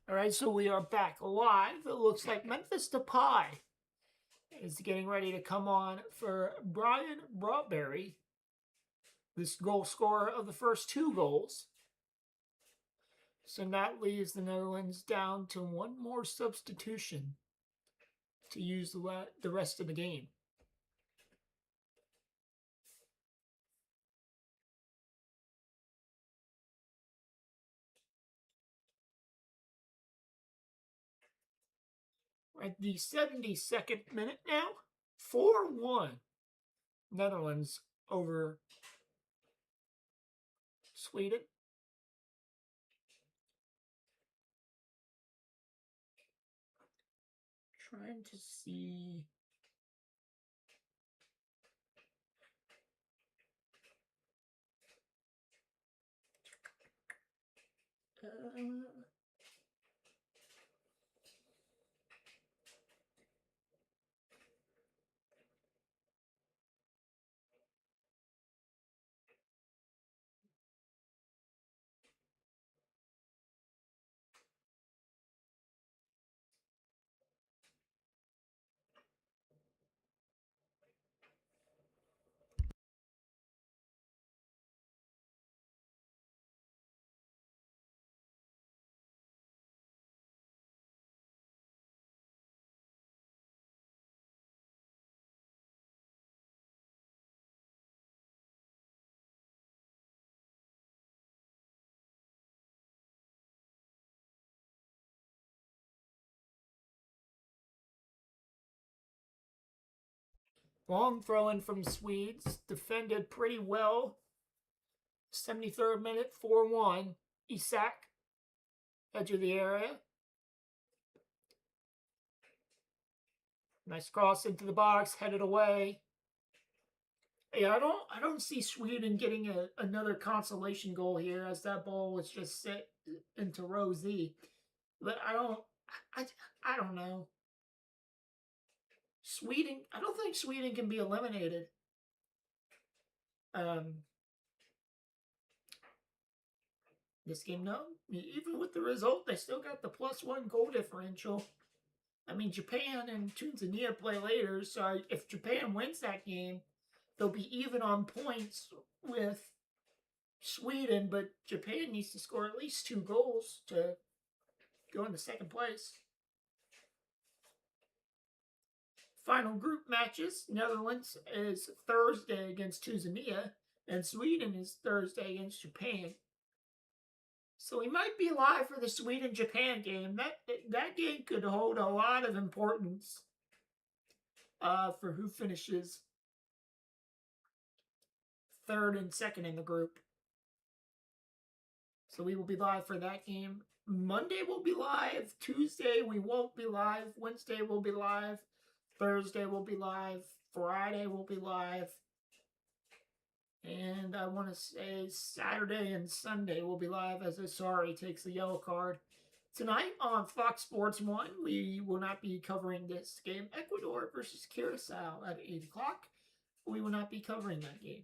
[SPEAKER 1] All right, so we are back live. It looks like Memphis Depay is getting ready to come on for Brian Broadberry, this goal scorer of the first 2 goals. So that leaves the Netherlands down to one more substitution to use the rest of the game. We're at the 72nd minute now. 4-1 Netherlands over Sweden. Trying to see. Long throw in from Swedes, defended pretty well. 73rd minute, 4-1. Isak, edge of the area. Nice cross into the box, headed away. Yeah, I don't see Sweden getting another consolation goal here, as that ball was just set into row Z. But I don't know. Sweden, I don't think Sweden can be eliminated. This game, no. Even with the result, they still got the +1 goal differential. I mean, Japan and Tanzania play later, so if Japan wins that game, they'll be even on points with Sweden, but Japan needs to score at least 2 goals to go into second place. Final group matches. Netherlands is Thursday against Tanzania, and Sweden is Thursday against Japan. So we might be live for the Sweden-Japan game. That game could hold a lot of importance for who finishes third and second in the group. So we will be live for that game. Monday we'll be live. Tuesday we won't be live. Wednesday we'll be live. Thursday we'll be live. Friday we'll be live. And I want to say Saturday and Sunday we'll be live as Asari takes the yellow card. Tonight on Fox Sports 1, we will not be covering this game. Ecuador versus Curacao at 8 o'clock. We will not be covering that game.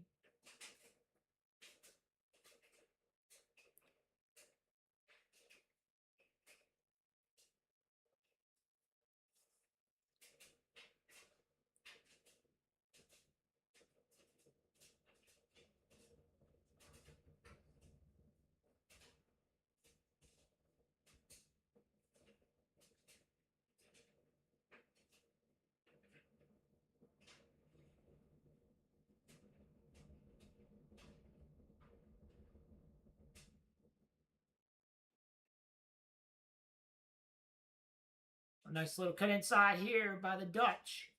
[SPEAKER 1] A nice little cut inside here by the Dutch.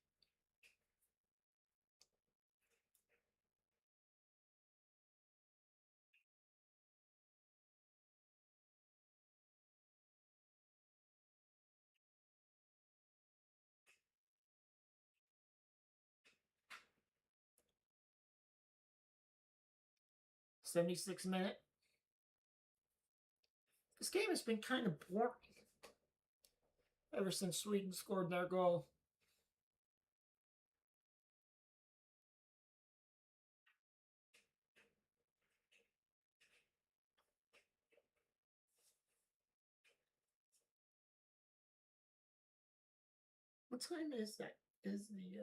[SPEAKER 1] '76 minute. This game has been kind of boring ever since Sweden scored their goal. What time is that? Is the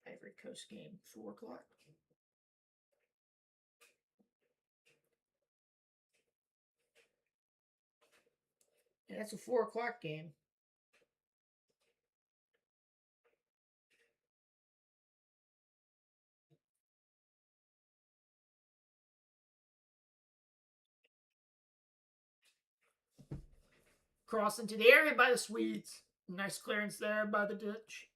[SPEAKER 1] Ivory Coast game 4 o'clock? Yeah, that's a 4 o'clock game. Cross into the area by the Swedes. Nice clearance there by the Dutch.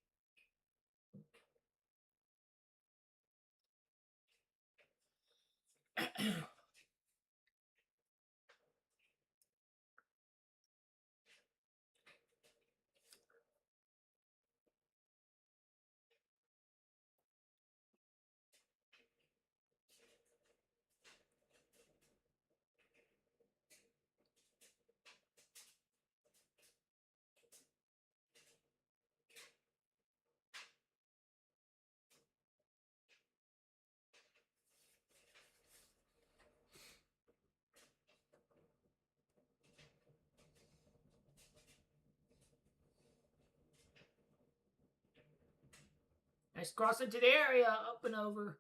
[SPEAKER 1] Nice cross into the area, up and over.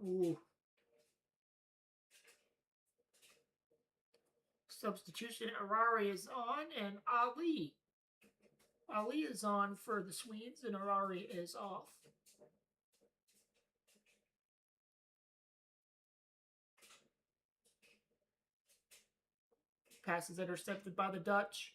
[SPEAKER 1] Ooh. Substitution, Arari is on, and Ali. Ali is on for the Swedes, and Arari is off. Pass is intercepted by the Dutch.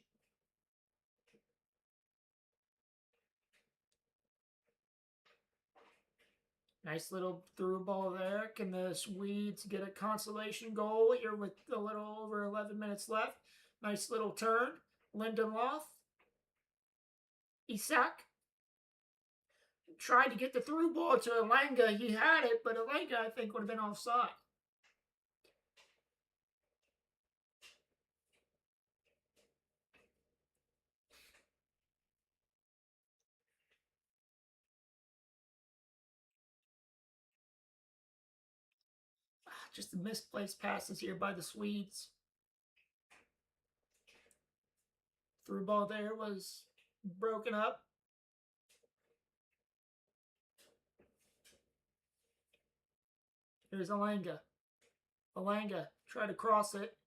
[SPEAKER 1] Nice little through ball there. Can the Swedes get a consolation goal here with a little over 11 minutes left? Nice little turn. Lindelof. Isak. Tried to get the through ball to Elanga. He had it, but Elanga, I think, would have been offside. Just the misplaced passes here by the Swedes. Through ball there was broken up. Here's Elanga. Elanga tried to cross it.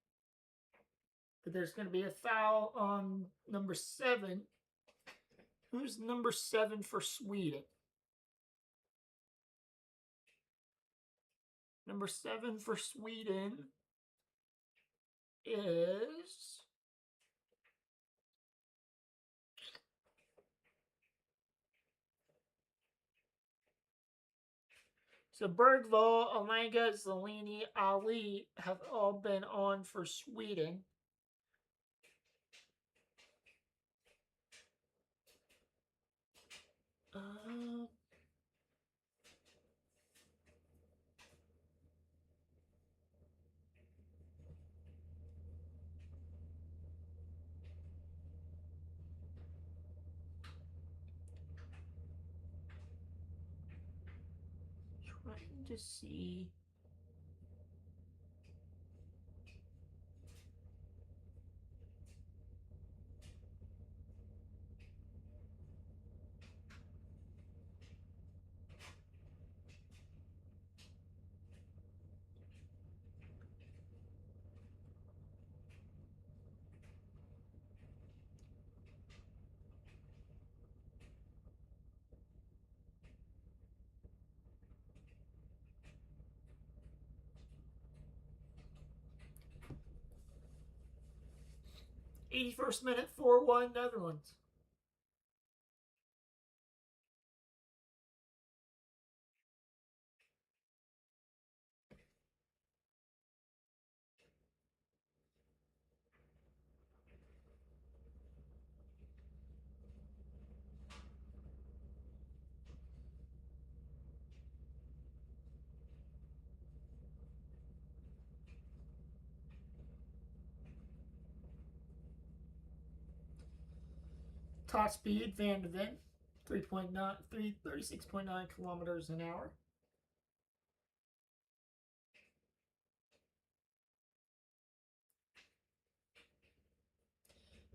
[SPEAKER 1] But there's going to be a foul on number 7. Who's number 7 for Sweden? Number 7 for Sweden is... So Bergvall, Elanga, Zelini, Ali have all been on for Sweden. Trying to see. '81st minute, 4-1 Netherlands. Top speed, Van de Ven, 36.9 kilometers an hour.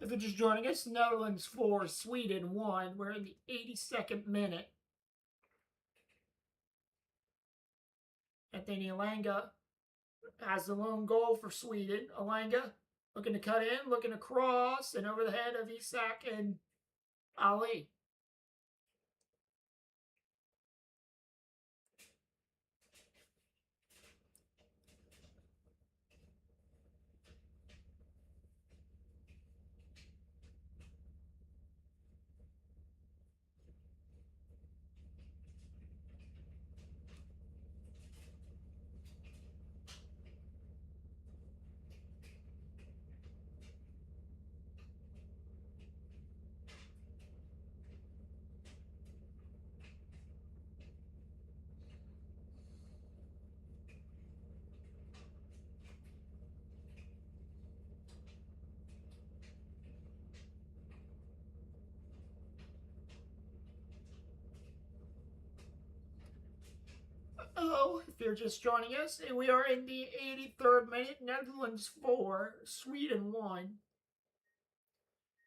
[SPEAKER 1] If you're just joining us, Netherlands 4, Sweden 1. We're in the 82nd minute. Anthony Elanga has the lone goal for Sweden. Elanga looking to cut in, looking to cross, and over the head of Isak and Ali. Hello, if you're just joining us, we are in the 83rd minute. Netherlands 4, Sweden 1.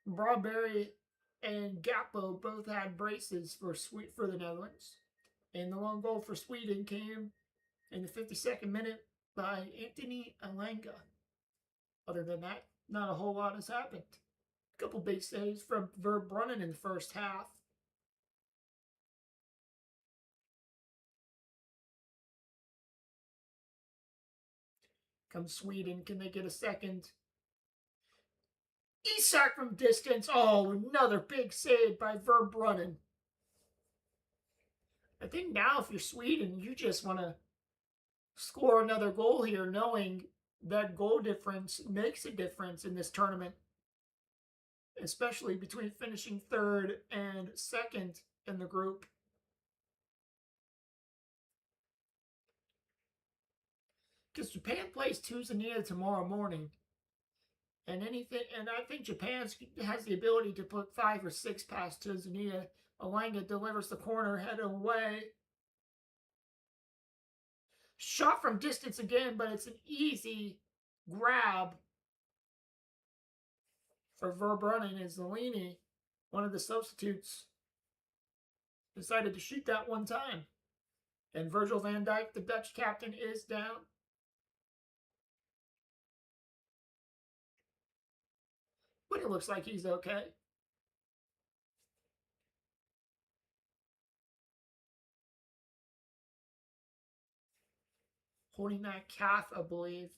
[SPEAKER 1] Broadberry and Gakpo both had braces for the Netherlands. And the lone goal for Sweden came in the 52nd minute by Anthony Elanga. Other than that, not a whole lot has happened. A couple big saves from Verbruggen in the first half. Comes Sweden. Can they get a second? Isak from distance. Oh, another big save by Verbruggen. I think now if you're Sweden, you just want to score another goal here, knowing that goal difference makes a difference in this tournament, especially between finishing third and second in the group. Because Japan plays Tanzania tomorrow morning. And I think Japan has the ability to put 5 or 6 past Tanzania. Elanga delivers the corner, head away. Shot from distance again, but it's an easy grab for Verbruggen as Zelini, one of the substitutes, decided to shoot that one time. And Virgil van Dijk, the Dutch captain, is down. But it looks like he's okay. Holding that calf, I believe.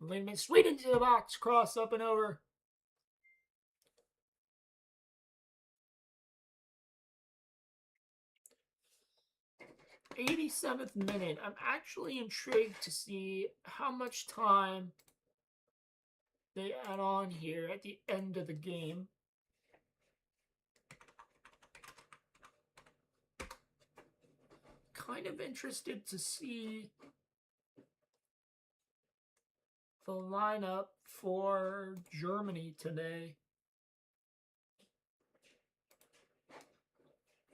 [SPEAKER 1] Lindman straight into the box, cross up and over. 87th minute. I'm actually intrigued to see how much time they add on here at the end of the game. Kind of interested to see the lineup for Germany today.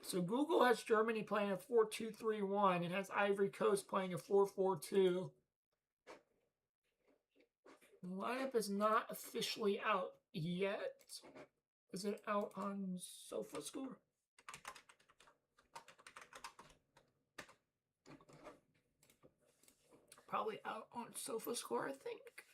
[SPEAKER 1] So Google has Germany playing a 4-2-3-1 and has Ivory Coast playing a 4-4-2. The lineup is not officially out yet. Is it out on SofaScore? Probably out on SofaScore, I think.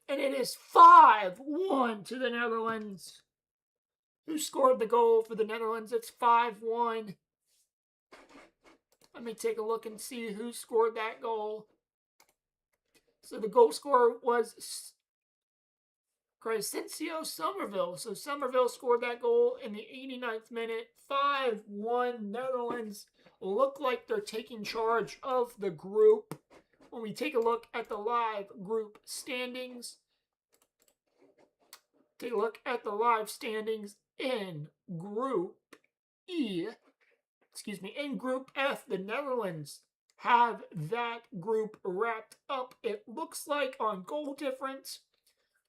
[SPEAKER 1] And it is 5-1 to the Netherlands. Who scored the goal for the Netherlands? It's 5-1. Let me take a look and see who scored that goal. So the goal scorer was Crescencio Somerville. So Somerville scored that goal in the 89th minute. 5-1. Netherlands look like they're taking charge of the group. When we take a look at the live group standings, take a look at the live standings in Group E. In Group F, the Netherlands have that group wrapped up. It looks like on goal difference,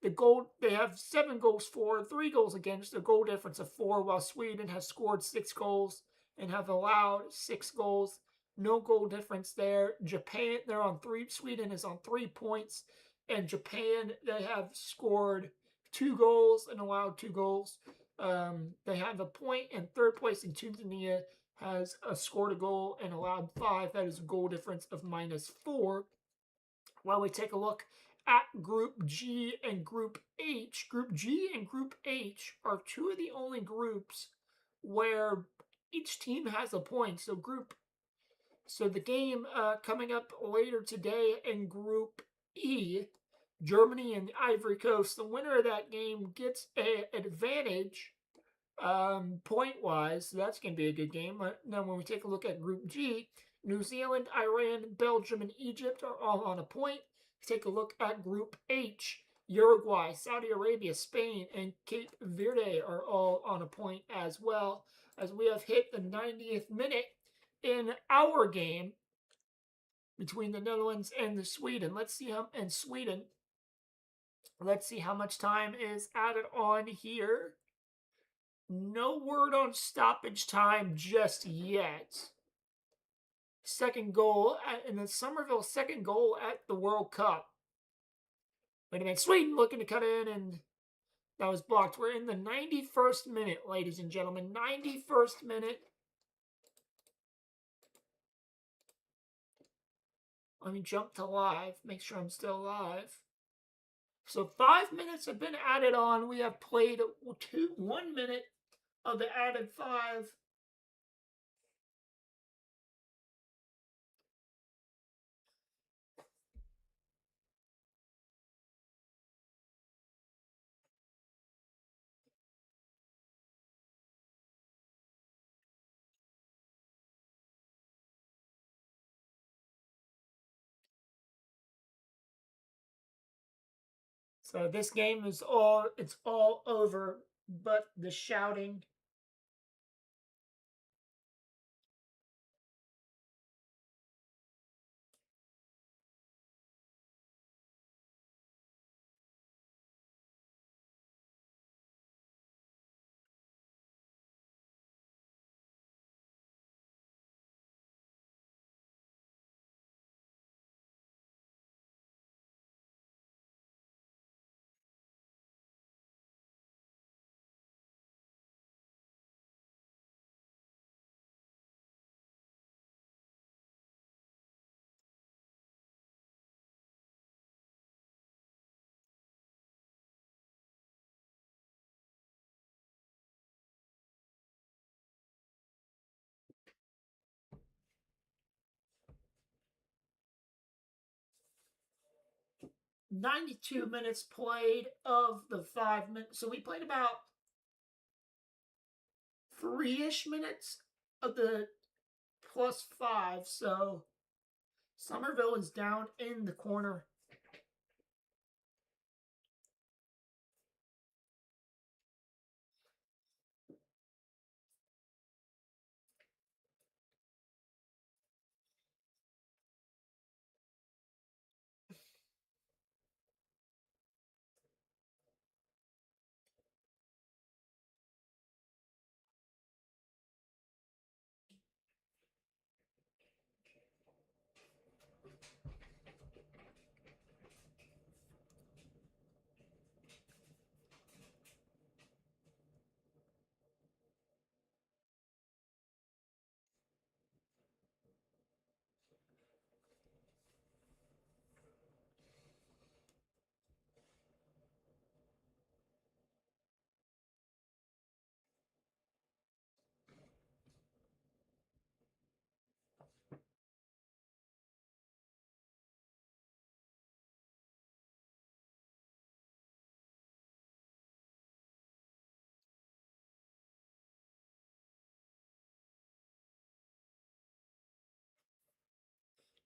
[SPEAKER 1] they have 7 goals for, 3 goals against, a goal difference of 4, while Sweden has scored 6 goals and have allowed 6 goals. No goal difference there. Japan, they're on 3. Sweden is on 3 points, and Japan, they have scored 2 goals and allowed 2 goals. They have a point, and third place in Tunisia has scored a goal and allowed 5. That is a goal difference of -4. While we take a look at Group G and Group H, Group G and Group H are 2 of the only groups where each team has a point. So the game coming up later today in Group E, Germany and Ivory Coast, the winner of that game gets an advantage point-wise. So that's going to be a good game. Now when we take a look at Group G, New Zealand, Iran, Belgium, and Egypt are all on a point. Take a look at Group H. Uruguay, Saudi Arabia, Spain, and Cape Verde are all on a point as well, as we have hit the 90th minute in our game between the Netherlands and Sweden. Let's see how much time is added on here. No word on stoppage time just yet. Second goal in the Somerville second goal at the World Cup. Wait a minute, Sweden looking to cut in, and that was blocked. We're in the 91st minute, ladies and gentlemen. 91st minute. Let me jump to live, make sure I'm still live. So 5 minutes have been added on. We have played 1 minute of the added 5. So this game is all over but the shouting. 92 minutes played of the 5 minutes. So we played about 3-ish minutes of the +5. So Somerville is down in the corner.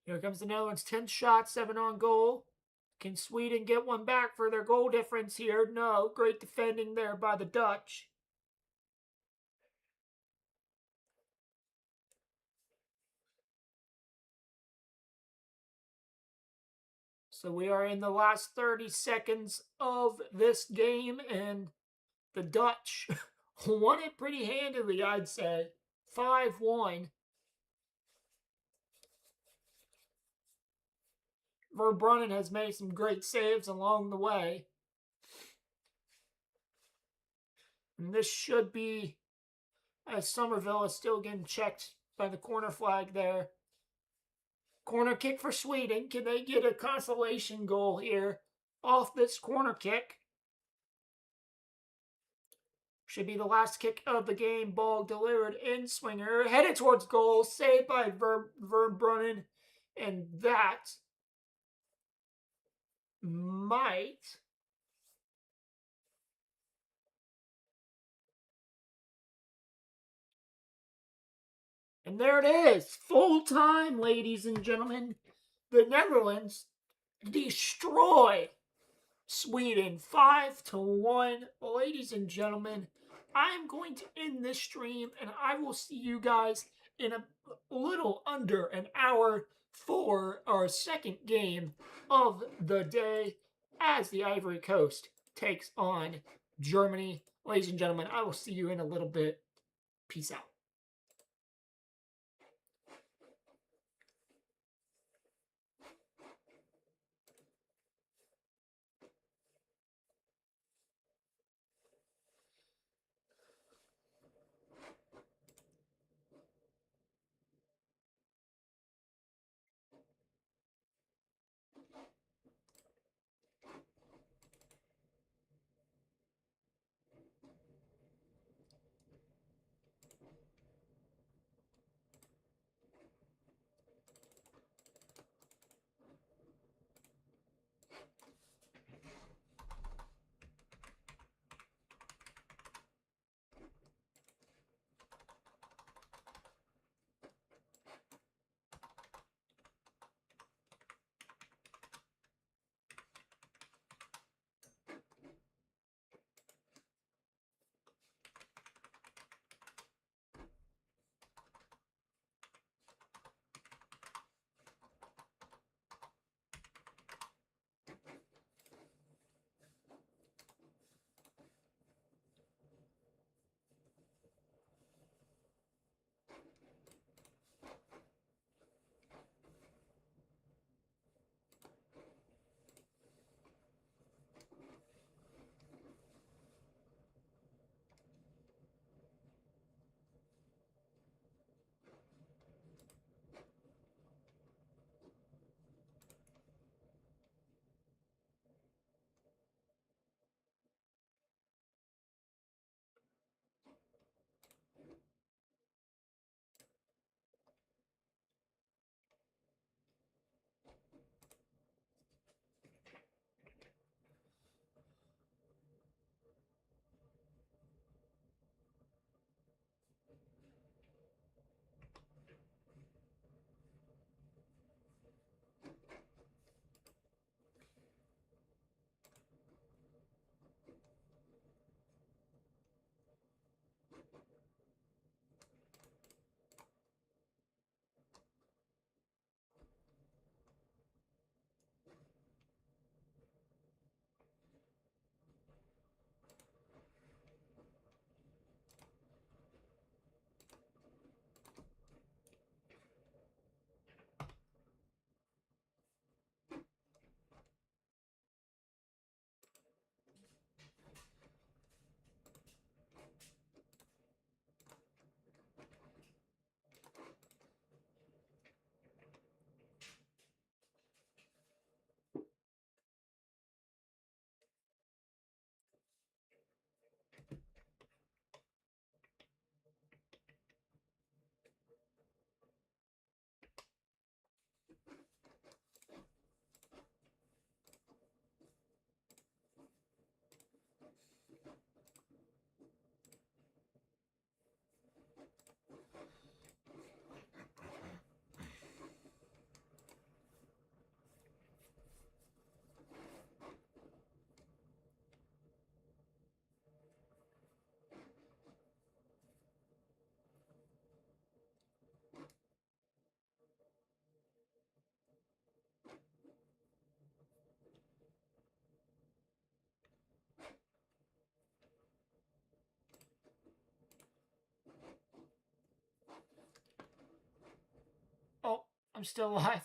[SPEAKER 1] Here comes the Netherlands. 10 shots, 7 on goal. Can Sweden get one back for their goal difference here? No. Great defending there by the Dutch. So we are in the last 30 seconds of this game, and the Dutch won it pretty handily, I'd say. 5-1. Verbruggen has made some great saves along the way. And this should be, as Somerville is still getting checked by the corner flag there. Corner kick for Sweden. Can they get a consolation goal here off this corner kick? Should be the last kick of the game. Ball delivered in swinger. Headed towards goal. Saved by Verbruggen. And that might... And there it is. Full time, ladies and gentlemen. The Netherlands destroy Sweden 5-1. Ladies and gentlemen, I am going to end this stream, and I will see you guys in a little under an hour for our second game of the day as the Ivory Coast takes on Germany. Ladies and gentlemen, I will see you in a little bit. Peace out. Oh, I'm still alive.